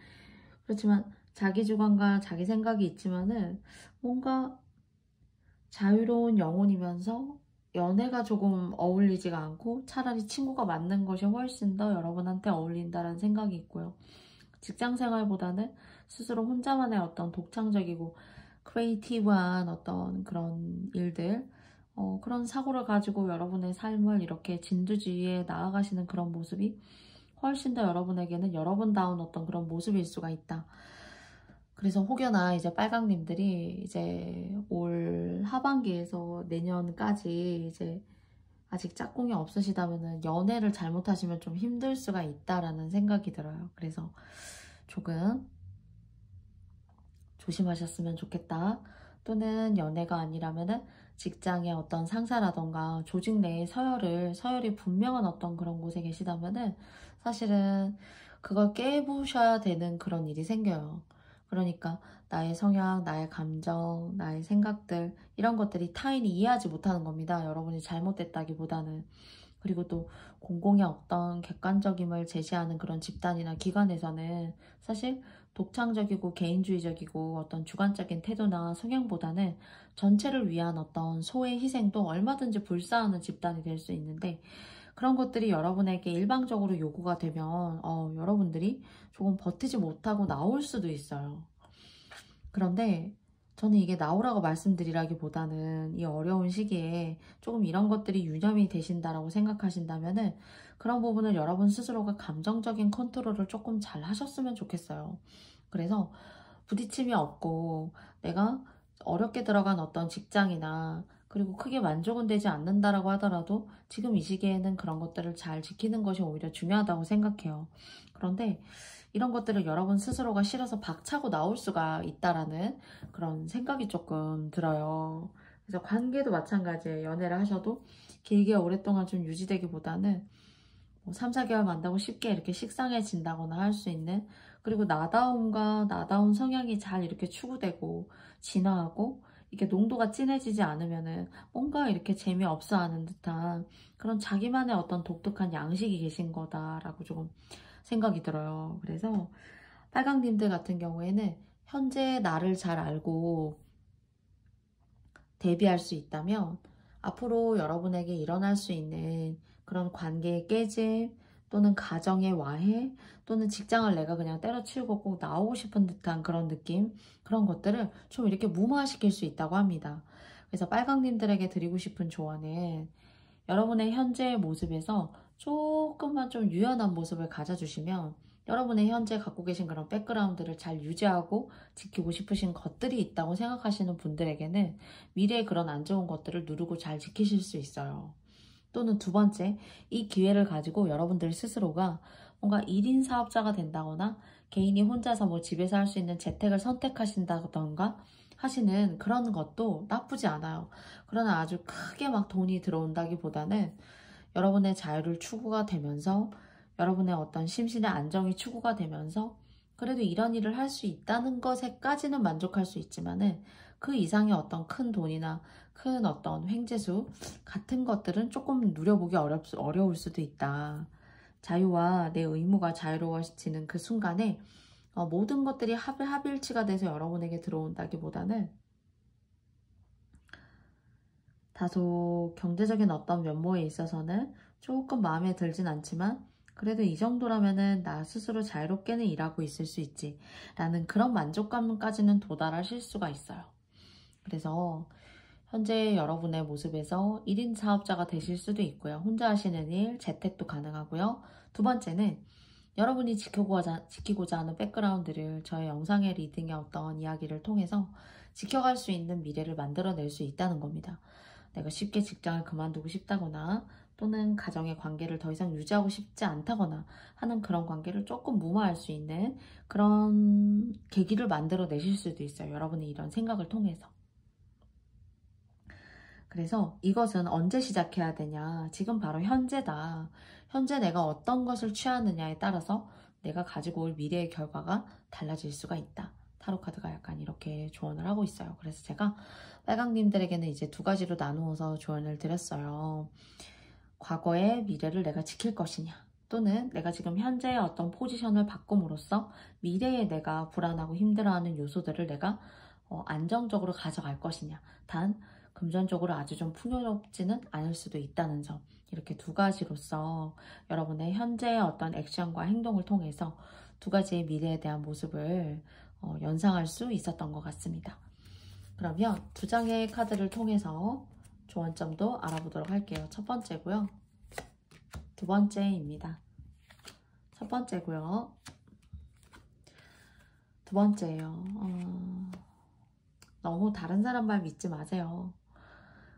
그렇지만 자기 주관과 자기 생각이 있지만은 뭔가 자유로운 영혼이면서 연애가 조금 어울리지가 않고 차라리 친구가 맞는 것이 훨씬 더 여러분한테 어울린다는 생각이 있고요. 직장 생활보다는 스스로 혼자만의 어떤 독창적이고 크리에이티브한 어떤 그런 일들, 그런 사고를 가지고 여러분의 삶을 이렇게 진두지휘에 나아가시는 그런 모습이 훨씬 더 여러분에게는 여러분다운 어떤 그런 모습일 수가 있다. 그래서 혹여나 이제 빨강님들이 이제 올 하반기에서 내년까지 이제 아직 짝꿍이 없으시다면은 연애를 잘못하시면 좀 힘들 수가 있다라는 생각이 들어요. 그래서 조금 조심하셨으면 좋겠다. 또는 연애가 아니라면은 직장의 어떤 상사라던가 조직 내의 서열이 분명한 어떤 그런 곳에 계시다면은 사실은 그걸 깨부셔야 되는 그런 일이 생겨요. 그러니까 나의 성향, 나의 감정, 나의 생각들 이런 것들이 타인이 이해하지 못하는 겁니다. 여러분이 잘못됐다기보다는. 그리고 또 공공의 어떤 객관적임을 제시하는 그런 집단이나 기관에서는 사실 독창적이고 개인주의적이고 어떤 주관적인 태도나 성향보다는 전체를 위한 어떤 소의 희생도 얼마든지 불사하는 집단이 될 수 있는데 그런 것들이 여러분에게 일방적으로 요구가 되면 여러분들이 조금 버티지 못하고 나올 수도 있어요. 그런데 저는 이게 나오라고 말씀드리라기보다는 이 어려운 시기에 조금 이런 것들이 유념이 되신다라고 생각하신다면은 그런 부분을 여러분 스스로가 감정적인 컨트롤을 조금 잘 하셨으면 좋겠어요. 그래서 부딪힘이 없고 내가 어렵게 들어간 어떤 직장이나 그리고 크게 만족은 되지 않는다라고 하더라도 지금 이 시기에는 그런 것들을 잘 지키는 것이 오히려 중요하다고 생각해요. 그런데 이런 것들을 여러분 스스로가 싫어서 박차고 나올 수가 있다라는 그런 생각이 조금 들어요. 그래서 관계도 마찬가지예요. 연애를 하셔도 길게 오랫동안 좀 유지되기보다는 뭐 3, 4개월 만나고 쉽게 이렇게 식상해진다거나 할 수 있는 그리고 나다움과 나다운 성향이 잘 이렇게 추구되고 진화하고 이게 농도가 진해지지 않으면은 뭔가 이렇게 재미없어 하는 듯한 그런 자기만의 어떤 독특한 양식이 계신 거다라고 조금 생각이 들어요. 그래서 빨강님들 같은 경우에는 현재 나를 잘 알고 대비할 수 있다면 앞으로 여러분에게 일어날 수 있는 그런 관계의 깨짐 또는 가정의 와해 또는 직장을 내가 그냥 때려치우고 꼭 나오고 싶은 듯한 그런 느낌, 그런 것들을 좀 이렇게 무마시킬 수 있다고 합니다. 그래서 빨강님들에게 드리고 싶은 조언은 여러분의 현재의 모습에서 조금만 좀 유연한 모습을 가져주시면 여러분의 현재 갖고 계신 그런 백그라운드를 잘 유지하고 지키고 싶으신 것들이 있다고 생각하시는 분들에게는 미래의 그런 안 좋은 것들을 누르고 잘 지키실 수 있어요. 또는 두 번째, 이 기회를 가지고 여러분들 스스로가 뭔가 1인 사업자가 된다거나 개인이 혼자서 뭐 집에서 할 수 있는 재택을 선택하신다던가 하시는 그런 것도 나쁘지 않아요. 그러나 아주 크게 막 돈이 들어온다기보다는 여러분의 자유를 추구가 되면서 여러분의 어떤 심신의 안정이 추구가 되면서 그래도 이런 일을 할 수 있다는 것에까지는 만족할 수 있지만은 그 이상의 어떤 큰 돈이나 큰 어떤 횡재수 같은 것들은 조금 누려보기 어려울 수도 있다. 자유와 내 의무가 자유로워지는 그 순간에 모든 것들이 합일치가 돼서 여러분에게 들어온다기보다는 다소 경제적인 어떤 면모에 있어서는 조금 마음에 들진 않지만 그래도 이 정도라면은 나 스스로 자유롭게는 일하고 있을 수 있지 라는 그런 만족감까지는 도달하실 수가 있어요. 그래서 현재 여러분의 모습에서 1인 사업자가 되실 수도 있고요. 혼자 하시는 일, 재택도 가능하고요. 두 번째는 여러분이 지키고자 하는 백그라운드를 저의 영상의 리딩의 어떤 이야기를 통해서 지켜갈 수 있는 미래를 만들어낼 수 있다는 겁니다. 내가 쉽게 직장을 그만두고 싶다거나 또는 가정의 관계를 더 이상 유지하고 싶지 않다거나 하는 그런 관계를 조금 무마할 수 있는 그런 계기를 만들어내실 수도 있어요. 여러분의 이런 생각을 통해서. 그래서 이것은 언제 시작해야 되냐? 지금 바로 현재다. 현재 내가 어떤 것을 취하느냐에 따라서 내가 가지고 올 미래의 결과가 달라질 수가 있다. 타로카드가 약간 이렇게 조언을 하고 있어요. 그래서 제가 빨강님들에게는 이제 두 가지로 나누어서 조언을 드렸어요. 과거의 미래를 내가 지킬 것이냐, 또는 내가 지금 현재의 어떤 포지션을 바꿈으로써 미래에 내가 불안하고 힘들어하는 요소들을 내가 안정적으로 가져갈 것이냐. 단 금전적으로 아주 좀 풍요롭지는 않을 수도 있다는 점, 이렇게 두 가지로서 여러분의 현재의 어떤 액션과 행동을 통해서 두 가지의 미래에 대한 모습을 연상할 수 있었던 것 같습니다. 그러면 두 장의 카드를 통해서 조언점도 알아보도록 할게요. 첫 번째고요. 두 번째입니다. 첫 번째고요. 두 번째예요. 너무 다른 사람 말 믿지 마세요.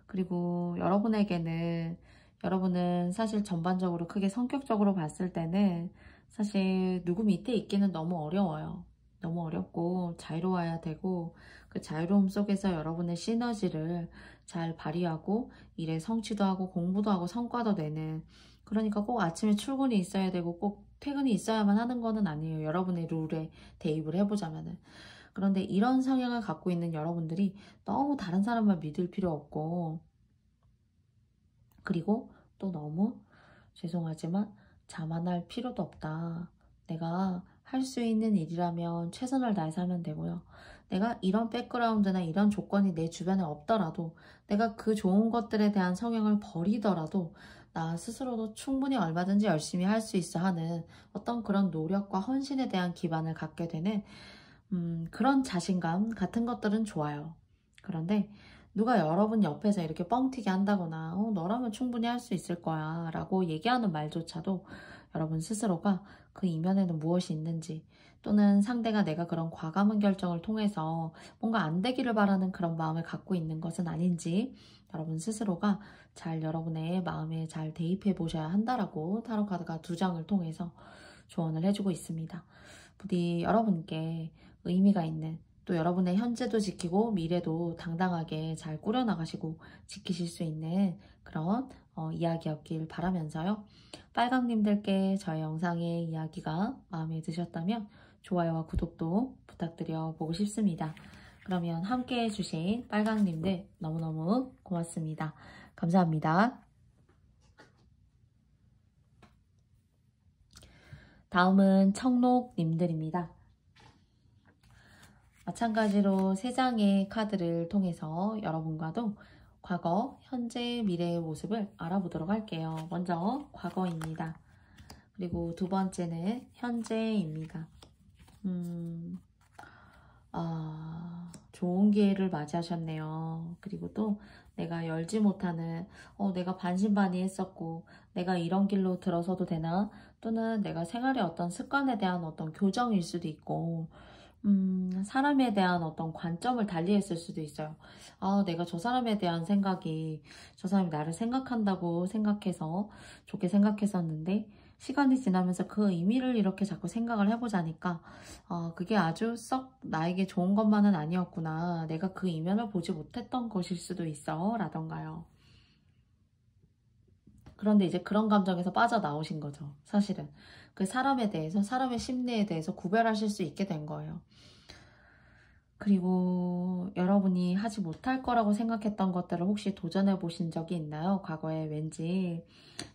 그리고 여러분은 사실 전반적으로 크게 성격적으로 봤을 때는 사실 누구 밑에 있기는 너무 어려워요. 너무 어렵고 자유로워야 되고 그 자유로움 속에서 여러분의 시너지를 잘 발휘하고 일에 성취도 하고 공부도 하고 성과도 내는, 그러니까 꼭 아침에 출근이 있어야 되고 꼭 퇴근이 있어야만 하는 거는 아니에요. 여러분의 룰에 대입을 해보자면은. 그런데 이런 성향을 갖고 있는 여러분들이 너무 다른 사람만 믿을 필요 없고, 그리고 또 너무 죄송하지만 자만할 필요도 없다. 내가 할 수 있는 일이라면 최선을 다해서 하면 되고요. 내가 이런 백그라운드나 이런 조건이 내 주변에 없더라도, 내가 그 좋은 것들에 대한 성향을 버리더라도 나 스스로도 충분히 얼마든지 열심히 할 수 있어 하는 어떤 그런 노력과 헌신에 대한 기반을 갖게 되는 그런 자신감 같은 것들은 좋아요. 그런데 누가 여러분 옆에서 이렇게 뻥튀기 한다거나 너라면 충분히 할 수 있을 거야 라고 얘기하는 말조차도 여러분 스스로가 그 이면에는 무엇이 있는지, 또는 상대가 내가 그런 과감한 결정을 통해서 뭔가 안 되기를 바라는 그런 마음을 갖고 있는 것은 아닌지 여러분 스스로가 잘 여러분의 마음에 잘 대입해 보셔야 한다라고 타로카드가 두 장을 통해서 조언을 해주고 있습니다. 부디 여러분께 의미가 있는, 또 여러분의 현재도 지키고 미래도 당당하게 잘 꾸려나가시고 지키실 수 있는 그런 이야기였길 바라면서요. 빨강님들께 저의 영상의 이야기가 마음에 드셨다면 좋아요와 구독도 부탁드려 보고 싶습니다. 그러면 함께 해주신 빨강님들 너무너무 고맙습니다. 감사합니다. 다음은 청록님들입니다. 마찬가지로 3장의 카드를 통해서 여러분과도 과거, 현재, 미래의 모습을 알아보도록 할게요. 먼저 과거입니다. 그리고 두 번째는 현재입니다. 좋은 기회를 맞이하셨네요. 그리고 또 내가 열지 못하는 내가 반신반의했었고 내가 이런 길로 들어서도 되나? 또는 내가 생활의 어떤 습관에 대한 어떤 교정일 수도 있고 사람에 대한 어떤 관점을 달리했을 수도 있어요. 내가 저 사람에 대한 생각이 저 사람이 나를 생각한다고 생각해서 좋게 생각했었는데 시간이 지나면서 그 의미를 이렇게 자꾸 생각을 해보자니까 그게 아주 썩 나에게 좋은 것만은 아니었구나. 내가 그 이면을 보지 못했던 것일 수도 있어 라던가요. 그런데 이제 그런 감정에서 빠져나오신 거죠. 사실은 그 사람에 대해서, 사람의 심리에 대해서 구별하실 수 있게 된 거예요. 그리고 여러분이 하지 못할 거라고 생각했던 것들을 혹시 도전해 보신 적이 있나요? 과거에 왠지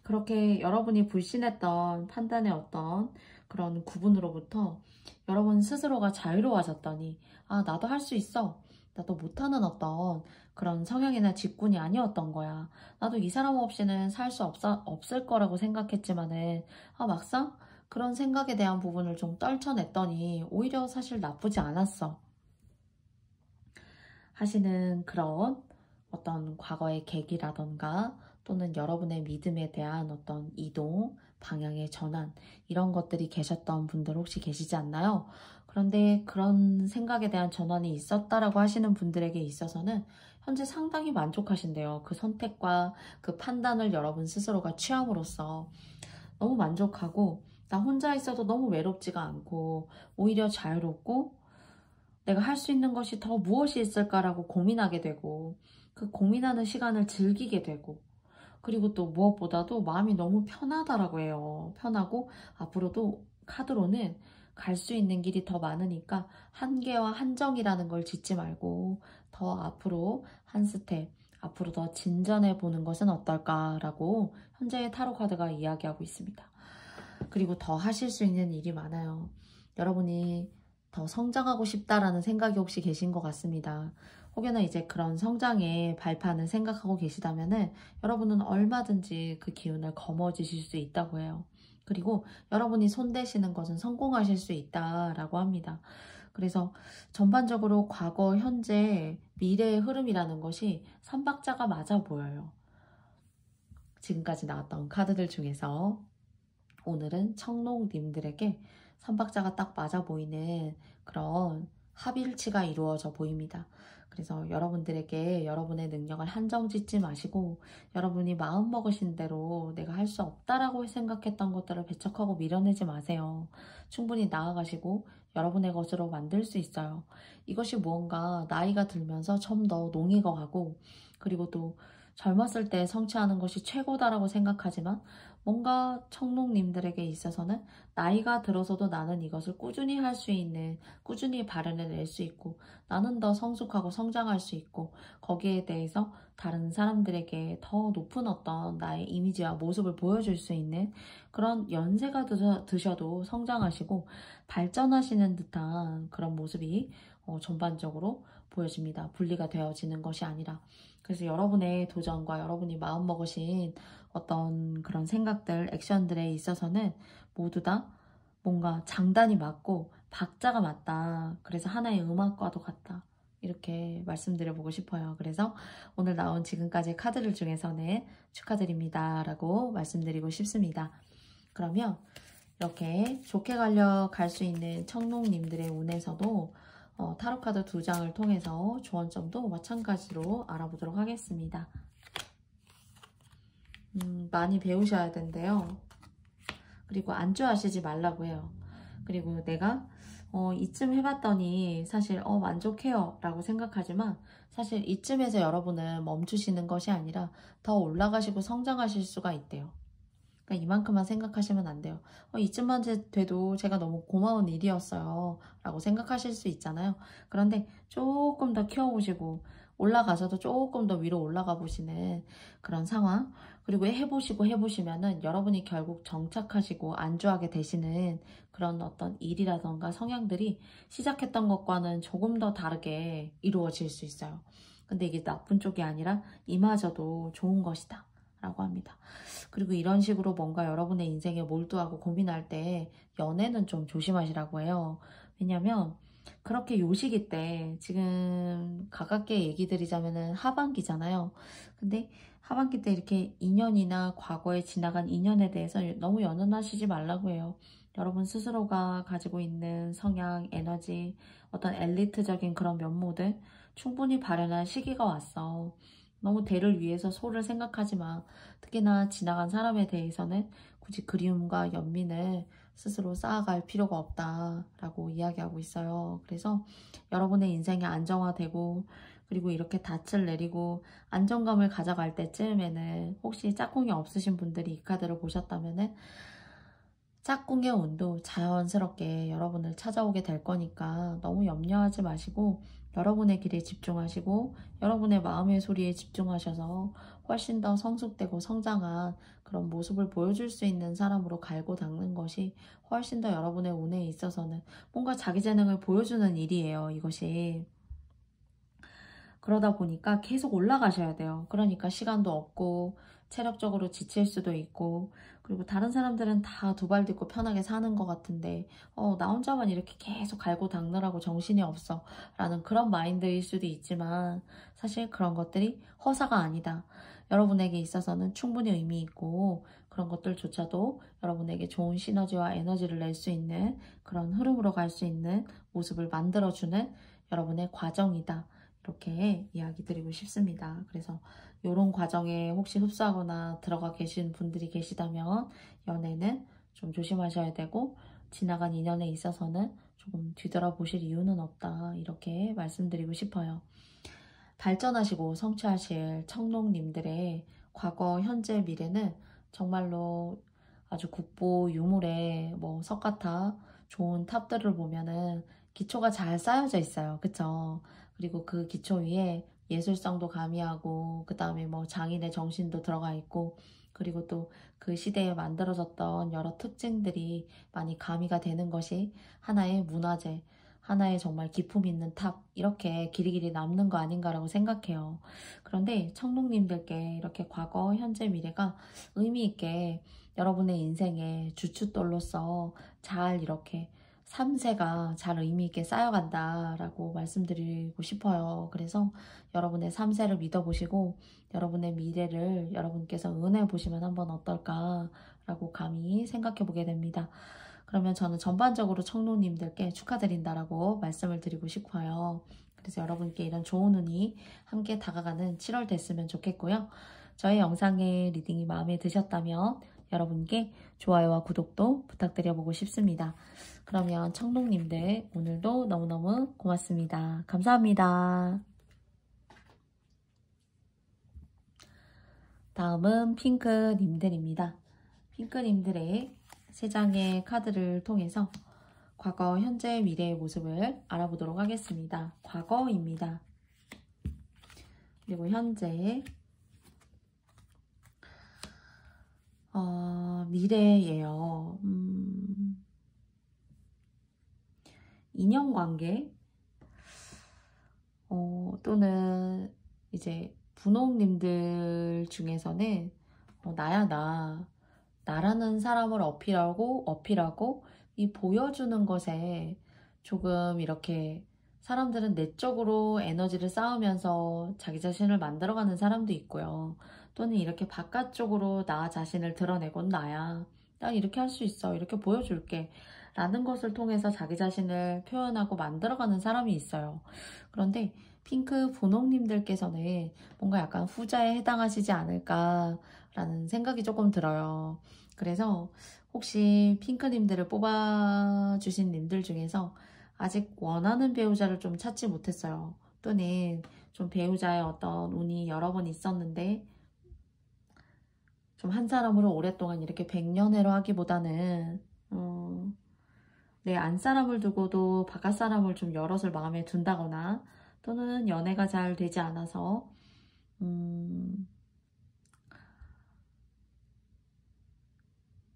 그렇게 여러분이 불신했던 판단의 어떤 그런 구분으로부터 여러분 스스로가 자유로워졌더니 나도 할 수 있어. 나도 못하는 어떤 그런 성향이나 직군이 아니었던 거야. 나도 이 사람 없이는 살 수 없을 거라고 생각했지만은 막상 그런 생각에 대한 부분을 좀 떨쳐냈더니 오히려 사실 나쁘지 않았어. 하시는 그런 어떤 과거의 계기라던가 또는 여러분의 믿음에 대한 어떤 이동, 방향의 전환 이런 것들이 계셨던 분들 혹시 계시지 않나요? 그런데 그런 생각에 대한 전환이 있었다라고 하시는 분들에게 있어서는 현재 상당히 만족하신대요. 그 선택과 그 판단을 여러분 스스로가 취함으로써 너무 만족하고 나 혼자 있어도 너무 외롭지가 않고 오히려 자유롭고 내가 할 수 있는 것이 더 무엇이 있을까라고 고민하게 되고 그 고민하는 시간을 즐기게 되고 그리고 또 무엇보다도 마음이 너무 편하다라고 해요. 편하고 앞으로도 카드로는 갈 수 있는 길이 더 많으니까 한계와 한정이라는 걸 짓지 말고 더 앞으로 한 스텝 앞으로 더 진전해 보는 것은 어떨까라고 현재의 타로 카드가 이야기하고 있습니다. 그리고 더 하실 수 있는 일이 많아요. 여러분이 더 성장하고 싶다라는 생각이 혹시 계신 것 같습니다. 혹여나 이제 그런 성장의 발판을 생각하고 계시다면은 여러분은 얼마든지 그 기운을 거머쥐실 수 있다고 해요. 그리고 여러분이 손대시는 것은 성공하실 수 있다라고 합니다. 그래서 전반적으로 과거, 현재, 미래의 흐름이라는 것이 삼박자가 맞아 보여요. 지금까지 나왔던 카드들 중에서 오늘은 청록님들에게 삼박자가 딱 맞아 보이는 그런 합일치가 이루어져 보입니다. 그래서 여러분들에게 여러분의 능력을 한정 짓지 마시고 여러분이 마음먹으신 대로 내가 할 수 없다라고 생각했던 것들을 배척하고 밀어내지 마세요. 충분히 나아가시고 여러분의 것으로 만들 수 있어요. 이것이 무언가 나이가 들면서 좀 더 농익어가고 그리고 또 젊었을 때 성취하는 것이 최고다라고 생각하지만 뭔가 청록님들에게 있어서는 나이가 들어서도 나는 이것을 꾸준히 할 수 있는, 꾸준히 발현해낼 수 있고 나는 더 성숙하고 성장할 수 있고 거기에 대해서 다른 사람들에게 더 높은 어떤 나의 이미지와 모습을 보여줄 수 있는 그런 연세가 드셔도 성장하시고 발전하시는 듯한 그런 모습이 전반적으로 보여집니다. 분리가 되어지는 것이 아니라 그래서 여러분의 도전과 여러분이 마음먹으신 어떤 그런 생각들, 액션들에 있어서는 모두 다 뭔가 장단이 맞고 박자가 맞다. 그래서 하나의 음악과도 같다. 이렇게 말씀드려보고 싶어요. 그래서 오늘 나온 지금까지 카드들 중에서는 축하드립니다. 라고 말씀드리고 싶습니다. 그러면 이렇게 좋게 갈 수 있는 청록님들의 운에서도 타로카드 2장을 통해서 조언점도 마찬가지로 알아보도록 하겠습니다. 많이 배우셔야 된대요. 그리고 안주하시지 말라고 해요. 그리고 내가 이쯤 해봤더니 사실 만족해요 라고 생각하지만 사실 이쯤에서 여러분은 멈추시는 것이 아니라 더 올라가시고 성장하실 수가 있대요. 그러니까 이만큼만 생각하시면 안 돼요. 이쯤만 돼도 제가 너무 고마운 일이었어요 라고 생각하실 수 있잖아요. 그런데 조금 더 키워보시고 올라가서도 조금 더 위로 올라가 보시는 그런 상황. 그리고 해보시면은 여러분이 결국 정착하시고 안주하게 되시는 그런 어떤 일이라던가 성향들이 시작했던 것과는 조금 더 다르게 이루어질 수 있어요. 근데 이게 나쁜 쪽이 아니라 이마저도 좋은 것이다 라고 합니다. 그리고 이런 식으로 뭔가 여러분의 인생에 몰두하고 고민할 때 연애는 좀 조심하시라고 해요. 왜냐면 그렇게 요 시기 때 지금 가깝게 얘기 드리자면은 하반기잖아요. 근데 하반기 때 이렇게 인연이나 과거에 지나간 인연에 대해서 너무 연연하시지 말라고 해요. 여러분 스스로가 가지고 있는 성향, 에너지, 어떤 엘리트적인 그런 면모들 충분히 발현할 시기가 왔어. 너무 대를 위해서 소를 생각하지 마. 특히나 지나간 사람에 대해서는 굳이 그리움과 연민을 스스로 쌓아갈 필요가 없다라고 이야기하고 있어요. 그래서 여러분의 인생이 안정화되고 그리고 이렇게 닻을 내리고 안정감을 가져갈 때쯤에는 혹시 짝꿍이 없으신 분들이 이 카드를 보셨다면은 짝꿍의 운도 자연스럽게 여러분을 찾아오게 될 거니까 너무 염려하지 마시고 여러분의 길에 집중하시고 여러분의 마음의 소리에 집중하셔서 훨씬 더 성숙되고 성장한 그런 모습을 보여줄 수 있는 사람으로 갈고 닦는 것이 훨씬 더 여러분의 운에 있어서는 뭔가 자기 재능을 보여주는 일이에요, 이것이. 그러다 보니까 계속 올라가셔야 돼요. 그러니까 시간도 없고 체력적으로 지칠 수도 있고 그리고 다른 사람들은 다 두 발 딛고 편하게 사는 것 같은데 나 혼자만 이렇게 계속 갈고 닦느라고 정신이 없어 라는 그런 마인드일 수도 있지만 사실 그런 것들이 허사가 아니다. 여러분에게 있어서는 충분히 의미 있고 그런 것들조차도 여러분에게 좋은 시너지와 에너지를 낼 수 있는 그런 흐름으로 갈 수 있는 모습을 만들어주는 여러분의 과정이다. 이렇게 이야기 드리고 싶습니다. 그래서 이런 과정에 혹시 흡수하거나 들어가 계신 분들이 계시다면 연애는 좀 조심하셔야 되고 지나간 인연에 있어서는 조금 뒤돌아보실 이유는 없다. 이렇게 말씀드리고 싶어요. 발전하시고 성취하실 청록님들의 과거, 현재, 미래는 정말로 아주 국보 유물의 뭐 석가탑, 좋은 탑들을 보면은 기초가 잘 쌓여져 있어요. 그쵸? 그리고 그 기초 위에 예술성도 가미하고 그 다음에 뭐 장인의 정신도 들어가 있고 그리고 또 그 시대에 만들어졌던 여러 특징들이 많이 가미가 되는 것이 하나의 문화재, 하나의 정말 기품 있는 탑 이렇게 길이길이 남는 거 아닌가라고 생각해요. 그런데 청록님들께 이렇게 과거, 현재, 미래가 의미 있게 여러분의 인생의 주춧돌로서 잘 이렇게 3세가 잘 의미 있게 쌓여간다라고 말씀드리고 싶어요. 그래서 여러분의 3세를 믿어보시고 여러분의 미래를 여러분께서 응원해 보시면 한번 어떨까라고 감히 생각해 보게 됩니다. 그러면 저는 전반적으로 청록님들께 축하드린다라고 말씀을 드리고 싶어요. 그래서 여러분께 이런 좋은 운이 함께 다가가는 7월 됐으면 좋겠고요. 저의 영상의 리딩이 마음에 드셨다면 여러분께 좋아요와 구독도 부탁드려보고 싶습니다. 그러면 청록님들 오늘도 너무너무 고맙습니다. 감사합니다. 다음은 핑크님들입니다. 핑크님들의 3장의 카드를 통해서 과거, 현재, 미래의 모습을 알아보도록 하겠습니다. 과거입니다. 그리고 현재, 미래예요. 인연관계 또는 이제 분홍님들 중에서는 나야 나라는 사람을 어필하고 이 보여주는 것에 조금 이렇게 사람들은 내적으로 에너지를 쌓으면서 자기 자신을 만들어가는 사람도 있고요. 또는 이렇게 바깥쪽으로 나 자신을 드러내곤 나야. 난 이렇게 할 수 있어. 이렇게 보여줄게. 라는 것을 통해서 자기 자신을 표현하고 만들어가는 사람이 있어요. 그런데 핑크 분홍님들께서는 뭔가 약간 후자에 해당하시지 않을까라는 생각이 조금 들어요. 그래서 혹시 핑크님들을 뽑아주신 님들 중에서 아직 원하는 배우자를 좀 찾지 못했어요. 또는 좀 배우자의 어떤 운이 여러 번 있었는데 좀 한 사람으로 오랫동안 이렇게 백년해로 하기보다는 내 안사람을 두고도 바깥사람을 좀 여럿을 마음에 둔다거나 또는 연애가 잘 되지 않아서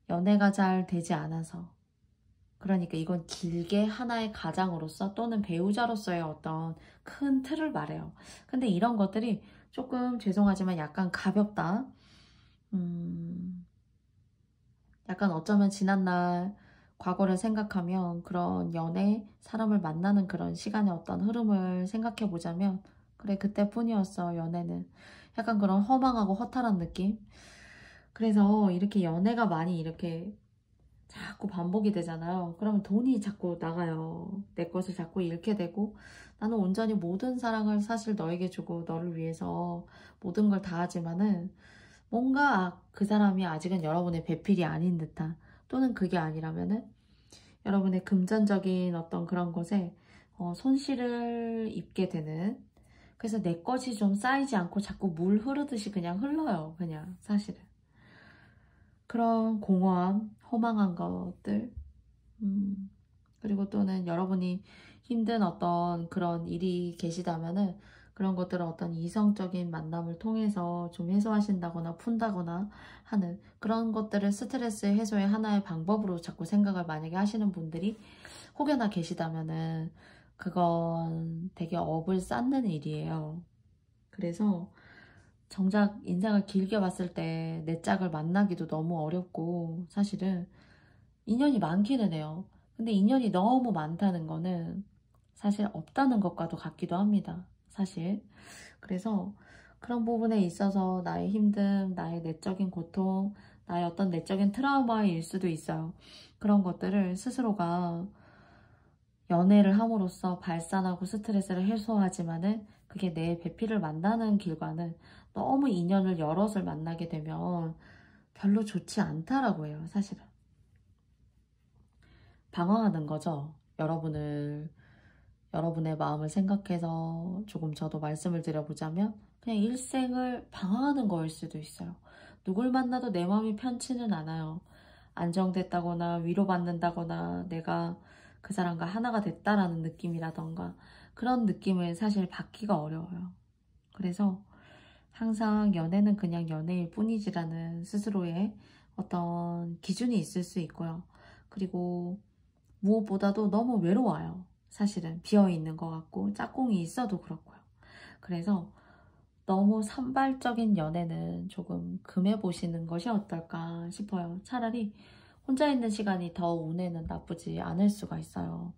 연애가 잘 되지 않아서, 그러니까 이건 길게 하나의 가장으로서 또는 배우자로서의 어떤 큰 틀을 말해요. 근데 이런 것들이 조금 죄송하지만 약간 가볍다. 약간 어쩌면 지난날 과거를 생각하면 그런 연애, 사람을 만나는 그런 시간의 어떤 흐름을 생각해 보자면, 그래, 그때뿐이었어, 연애는. 약간 그런 허망하고 허탈한 느낌? 그래서 이렇게 연애가 많이 이렇게 자꾸 반복이 되잖아요. 그러면 돈이 자꾸 나가요. 내 것을 자꾸 잃게 되고, 나는 온전히 모든 사랑을 사실 너에게 주고 너를 위해서 모든 걸 다 하지만은 뭔가 그 사람이 아직은 여러분의 배필이 아닌 듯한, 또는 그게 아니라면은 여러분의 금전적인 어떤 그런 것에 손실을 입게 되는, 그래서 내 것이 좀 쌓이지 않고 자꾸 물 흐르듯이 그냥 흘러요. 그냥 사실은 그런 공허함, 허망한 것들, 그리고 또는 여러분이 힘든 어떤 그런 일이 계시다면은 그런 것들을 어떤 이성적인 만남을 통해서 좀 해소하신다거나 푼다거나 하는 그런 것들을 스트레스 해소의 하나의 방법으로 자꾸 생각을 만약에 하시는 분들이 혹여나 계시다면은 그건 되게 업을 쌓는 일이에요. 그래서 정작 인생을 길게 봤을 때 내 짝을 만나기도 너무 어렵고, 사실은 인연이 많기는 해요. 근데 인연이 너무 많다는 거는 사실 없다는 것과도 같기도 합니다. 사실. 그래서 그런 부분에 있어서 나의 힘듦, 나의 내적인 고통, 나의 어떤 내적인 트라우마일 수도 있어요. 그런 것들을 스스로가 연애를 함으로써 발산하고 스트레스를 해소하지만은 그게 내 배필을 만나는 길과는 너무 인연을 여럿을 만나게 되면 별로 좋지 않다라고 해요. 사실은. 방황하는 거죠. 여러분의 마음을 생각해서 조금 저도 말씀을 드려보자면 그냥 일생을 방황하는 거일 수도 있어요. 누굴 만나도 내 마음이 편치는 않아요. 안정됐다거나 위로받는다거나 내가 그 사람과 하나가 됐다라는 느낌이라던가 그런 느낌을 사실 받기가 어려워요. 그래서 항상 연애는 그냥 연애일 뿐이지라는 스스로의 어떤 기준이 있을 수 있고요. 그리고 무엇보다도 너무 외로워요. 사실은 비어있는 것 같고 짝꿍이 있어도 그렇고요. 그래서 너무 산발적인 연애는 조금 금해보시는 것이 어떨까 싶어요. 차라리 혼자 있는 시간이 더 운에는 나쁘지 않을 수가 있어요.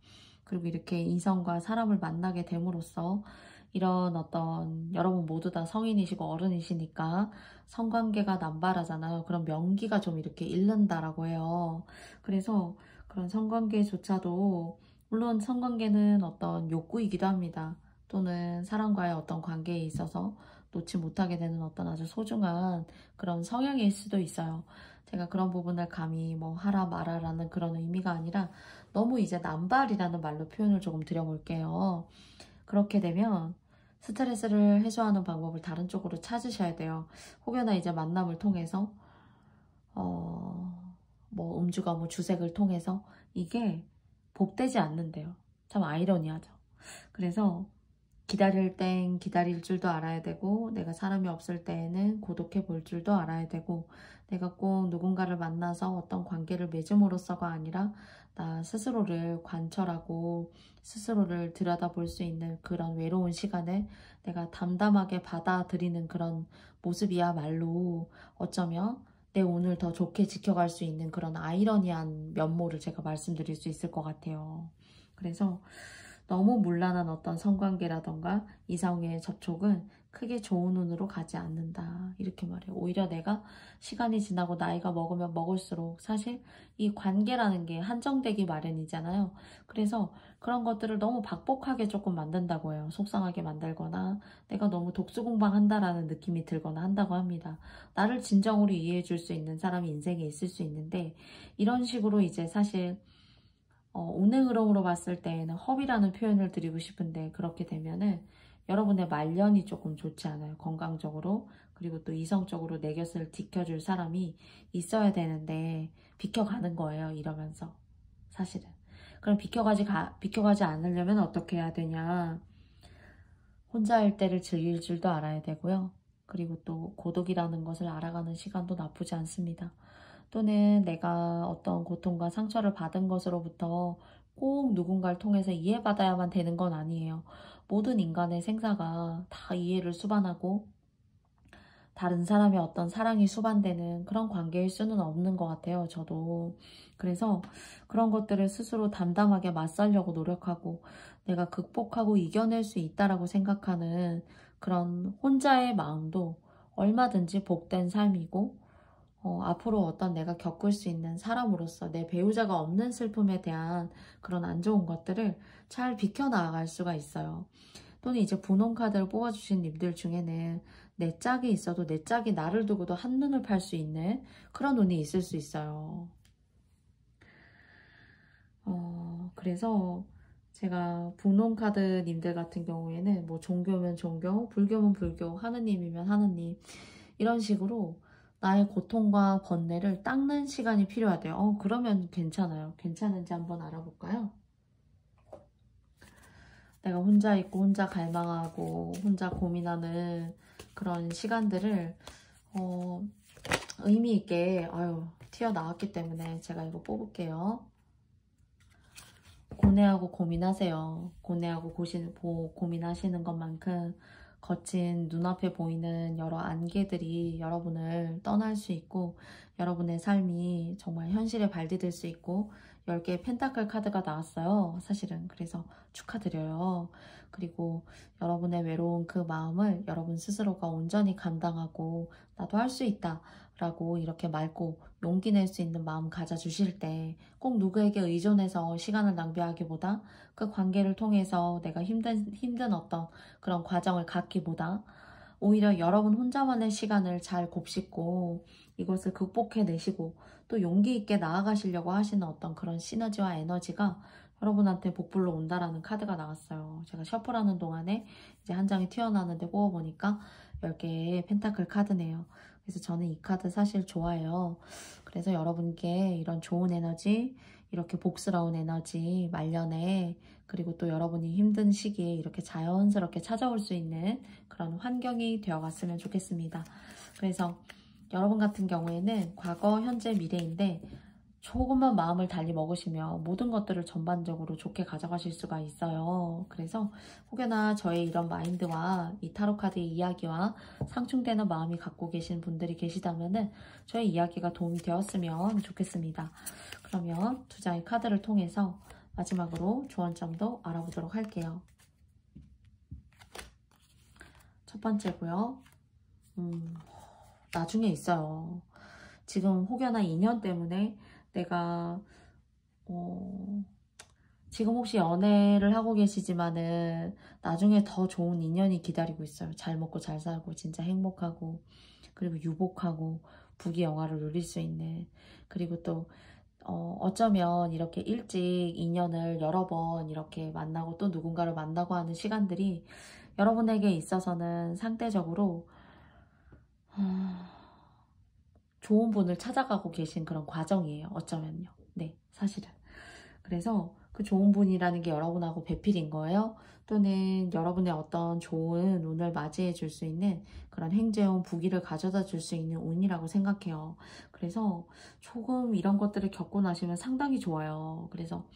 그리고 이렇게 이성과 사람을 만나게 됨으로써 이런 어떤, 여러분 모두 다 성인이시고 어른이시니까 성관계가 남발하잖아요. 그런 명기가 좀 이렇게 잃는다라고 해요. 그래서 그런 성관계조차도, 물론 성관계는 어떤 욕구이기도 합니다. 또는 사람과의 어떤 관계에 있어서 놓지 못하게 되는 어떤 아주 소중한 그런 성향일 수도 있어요. 제가 그런 부분을 감히 뭐 하라 마라라는 그런 의미가 아니라 너무 이제 남발이라는 말로 표현을 조금 드려볼게요. 그렇게 되면 스트레스를 해소하는 방법을 다른 쪽으로 찾으셔야 돼요. 혹여나 이제 만남을 통해서 뭐 음주가 뭐 주색을 통해서 이게 복되지 않는데요. 참 아이러니하죠. 그래서 기다릴 땐 기다릴 줄도 알아야 되고, 내가 사람이 없을 때에는 고독해 볼 줄도 알아야 되고, 내가 꼭 누군가를 만나서 어떤 관계를 맺음으로써가 아니라 나 스스로를 관철하고 스스로를 들여다볼 수 있는 그런 외로운 시간을 내가 담담하게 받아들이는 그런 모습이야말로 어쩌면 내 운을 더 좋게 지켜갈 수 있는 그런 아이러니한 면모를 제가 말씀드릴 수 있을 것 같아요. 그래서 너무 문란한 어떤 성관계라던가 이성의 접촉은 크게 좋은 운으로 가지 않는다. 이렇게 말해요. 오히려 내가 시간이 지나고 나이가 먹으면 먹을수록 사실 이 관계라는 게 한정되기 마련이잖아요. 그래서 그런 것들을 너무 박복하게 조금 만든다고 해요. 속상하게 만들거나 내가 너무 독수공방한다라는 느낌이 들거나 한다고 합니다. 나를 진정으로 이해해 줄 수 있는 사람이 인생에 있을 수 있는데, 이런 식으로 이제 사실 운행 흐름으로 봤을 때에는 허비라는 표현을 드리고 싶은데, 그렇게 되면은 여러분의 말년이 조금 좋지 않아요. 건강적으로. 그리고 또 이성적으로 내 곁을 지켜줄 사람이 있어야 되는데 비켜가는 거예요. 이러면서 사실은. 그럼 비켜가지 않으려면 어떻게 해야 되냐. 혼자일 때를 즐길 줄도 알아야 되고요. 그리고 또 고독이라는 것을 알아가는 시간도 나쁘지 않습니다. 또는 내가 어떤 고통과 상처를 받은 것으로부터 꼭 누군가를 통해서 이해받아야만 되는 건 아니에요. 모든 인간의 생사가 다 이해를 수반하고 다른 사람의 어떤 사랑이 수반되는 그런 관계일 수는 없는 것 같아요. 저도. 그래서 그런 것들을 스스로 담담하게 맞서려고 노력하고 내가 극복하고 이겨낼 수 있다라고 생각하는 그런 혼자의 마음도 얼마든지 복된 삶이고 앞으로 어떤 내가 겪을 수 있는 사람으로서 내 배우자가 없는 슬픔에 대한 그런 안 좋은 것들을 잘 비켜나갈 수가 있어요. 또는 이제 분홍카드를 뽑아주신 님들 중에는 내 짝이 있어도 내 짝이 나를 두고도 한눈을 팔 수 있는 그런 운이 있을 수 있어요. 그래서 제가 분홍카드 님들 같은 경우에는 뭐 종교면 종교, 불교면 불교, 하느님이면 하느님 이런 식으로 나의 고통과 번뇌를 닦는 시간이 필요하대요. 그러면 괜찮아요. 괜찮은지 한번 알아볼까요? 내가 혼자 있고 혼자 갈망하고 혼자 고민하는 그런 시간들을 의미 있게 튀어나왔기 때문에 제가 이거 뽑을게요. 고뇌하고 고민하세요. 고뇌하고 고민하시는 것만큼 거친 눈앞에 보이는 여러 안개들이 여러분을 떠날 수 있고 여러분의 삶이 정말 현실에 발디딜 수 있고 10개의 펜타클 카드가 나왔어요. 사실은. 그래서 축하드려요. 그리고 여러분의 외로운 그 마음을 여러분 스스로가 온전히 감당하고 나도 할 수 있다 라고 이렇게 맑고 용기 낼 수 있는 마음 가져주실 때 꼭 누구에게 의존해서 시간을 낭비하기보다 그 관계를 통해서 내가 힘든 어떤 그런 과정을 갖기보다 오히려 여러분 혼자만의 시간을 잘 곱씹고 이것을 극복해내시고 또 용기 있게 나아가시려고 하시는 어떤 그런 시너지와 에너지가 여러분한테 복불로 온다라는 카드가 나왔어요. 제가 셔플하는 동안에 이제 한 장이 튀어나왔는데 뽑아보니까 10개의 펜타클 카드네요. 그래서 저는 이 카드 사실 좋아해요. 그래서 여러분께 이런 좋은 에너지, 이렇게 복스러운 에너지 말년에 그리고 또 여러분이 힘든 시기에 이렇게 자연스럽게 찾아올 수 있는 그런 환경이 되어갔으면 좋겠습니다. 그래서 여러분 같은 경우에는 과거, 현재, 미래인데 조금만 마음을 달리 먹으시면 모든 것들을 전반적으로 좋게 가져가실 수가 있어요. 그래서 혹여나 저의 이런 마인드와 이 타로카드의 이야기와 상충되는 마음이 갖고 계신 분들이 계시다면 저의 이야기가 도움이 되었으면 좋겠습니다. 그러면 두 장의 카드를 통해서 마지막으로 조언점도 알아보도록 할게요. 첫 번째고요. 나중에 있어요. 지금 혹여나 인연 때문에 내가 지금 혹시 연애를 하고 계시지만은 나중에 더 좋은 인연이 기다리고 있어요. 잘 먹고 잘 살고 진짜 행복하고 그리고 유복하고 부귀영화를 누릴 수 있는 그리고 또 어쩌면 이렇게 일찍 인연을 여러 번 이렇게 만나고 또 누군가를 만나고 하는 시간들이 여러분에게 있어서는 상대적으로 좋은 분을 찾아가고 계신 그런 과정이에요. 어쩌면요. 네, 사실은. 그래서 그 좋은 분이라는 게 여러분하고 배필인 거예요. 또는 여러분의 어떤 좋은 운을 맞이해 줄 수 있는 그런 행재운 부귀를 가져다 줄 수 있는 운이라고 생각해요. 그래서 조금 이런 것들을 겪고 나시면 상당히 좋아요. 그래서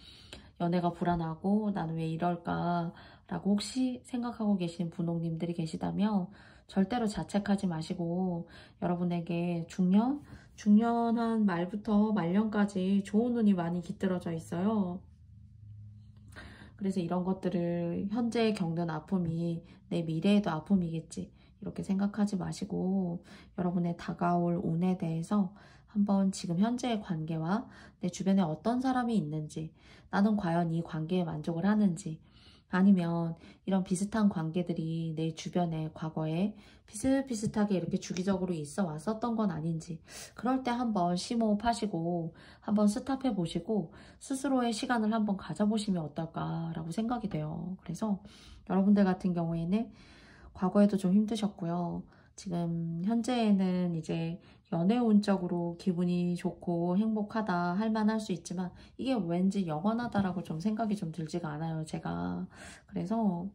연애가 불안하고 나는 왜 이럴까 라고 혹시 생각하고 계신 분홍님들이 계시다면 절대로 자책하지 마시고 여러분에게 중년한 말부터 말년까지 좋은 운이 많이 깃들어져 있어요. 그래서 이런 것들을 현재 겪는 아픔이 내 미래에도 아픔이겠지 이렇게 생각하지 마시고 여러분의 다가올 운에 대해서 한번 지금 현재의 관계와 내 주변에 어떤 사람이 있는지 나는 과연 이 관계에 만족을 하는지 아니면 이런 비슷한 관계들이 내 주변에 과거에 비슷비슷하게 이렇게 주기적으로 있어 왔었던 건 아닌지 그럴 때 한번 심호흡하시고 한번 스탑해 보시고 스스로의 시간을 한번 가져보시면 어떨까라고 생각이 돼요. 그래서 여러분들 같은 경우에는 과거에도 좀 힘드셨고요. 지금 현재에는 이제 연애운적으로 기분이 좋고 행복하다 할 만할 수 있지만 이게 왠지 영원하다라고 좀 생각이 좀 들지가 않아요. 제가. 그래서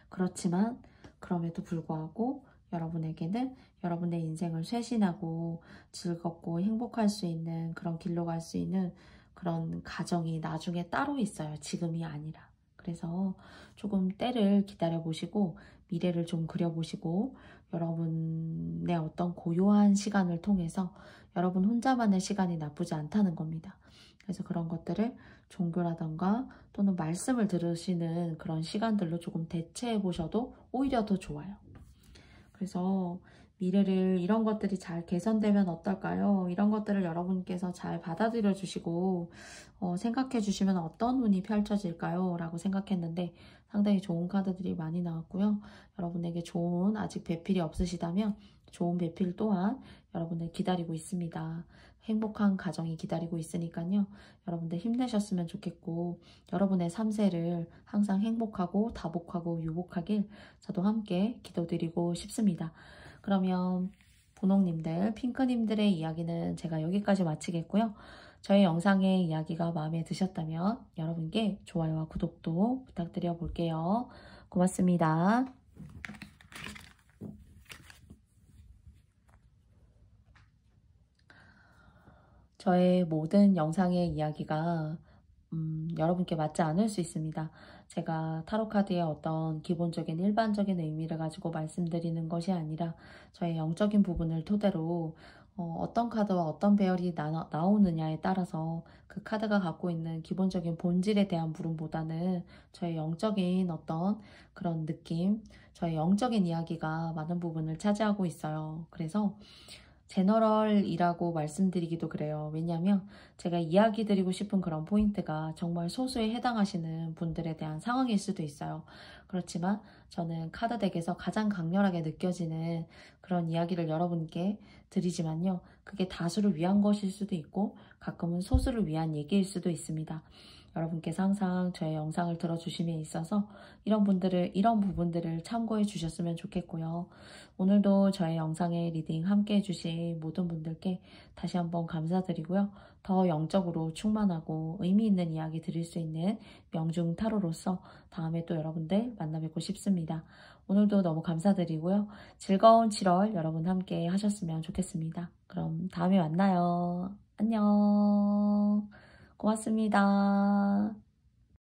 그렇지만 그럼에도 불구하고 여러분에게는 여러분의 인생을 쇄신하고 즐겁고 행복할 수 있는 그런 길로 갈 수 있는 그런 가정이 나중에 따로 있어요. 지금이 아니라. 그래서 조금 때를 기다려 보시고 미래를 좀 그려 보시고 여러분의 어떤 고요한 시간을 통해서 여러분 혼자만의 시간이 나쁘지 않다는 겁니다. 그래서 그런 것들을 종교라던가 또는 말씀을 들으시는 그런 시간들로 조금 대체해 보셔도 오히려 더 좋아요. 그래서 미래를 이런 것들이 잘 개선되면 어떨까요? 이런 것들을 여러분께서 잘 받아들여 주시고 생각해 주시면 어떤 운이 펼쳐질까요? 라고 생각했는데 상당히 좋은 카드들이 많이 나왔고요. 여러분에게 좋은 아직 배필이 없으시다면 좋은 배필 또한 여러분을 기다리고 있습니다. 행복한 가정이 기다리고 있으니까요. 여러분들 힘내셨으면 좋겠고 여러분의 3세를 항상 행복하고 다복하고 유복하길 저도 함께 기도드리고 싶습니다. 그러면 분홍님들, 핑크님들의 이야기는 제가 여기까지 마치겠고요. 저의 영상의 이야기가 마음에 드셨다면 여러분께 좋아요와 구독도 부탁드려 볼게요. 고맙습니다. 저의 모든 영상의 이야기가 여러분께 맞지 않을 수 있습니다. 제가 타로카드의 어떤 기본적인 일반적인 의미를 가지고 말씀드리는 것이 아니라 저의 영적인 부분을 토대로 어떤 카드와 어떤 배열이 나오느냐에 따라서 그 카드가 갖고 있는 기본적인 본질에 대한 물음보다는 저의 영적인 어떤 그런 느낌, 저의 영적인 이야기가 많은 부분을 차지하고 있어요. 그래서 제너럴이라고 말씀드리기도 그래요. 왜냐하면 제가 이야기 드리고 싶은 그런 포인트가 정말 소수에 해당하시는 분들에 대한 상황일 수도 있어요. 그렇지만 저는 카드덱에서 가장 강렬하게 느껴지는 그런 이야기를 여러분께 드리지만요. 그게 다수를 위한 것일 수도 있고 가끔은 소수를 위한 얘기일 수도 있습니다. 여러분께서 항상 저의 영상을 들어주심에 있어서 이런 부분들을 참고해 주셨으면 좋겠고요. 오늘도 저의 영상에 리딩 함께 해주신 모든 분들께 다시 한번 감사드리고요. 더 영적으로 충만하고 의미 있는 이야기 드릴 수 있는 명중 타로로서 다음에 또 여러분들 만나 뵙고 싶습니다. 오늘도 너무 감사드리고요. 즐거운 7월 여러분 함께 하셨으면 좋겠습니다. 그럼 다음에 만나요. 안녕. 고맙습니다.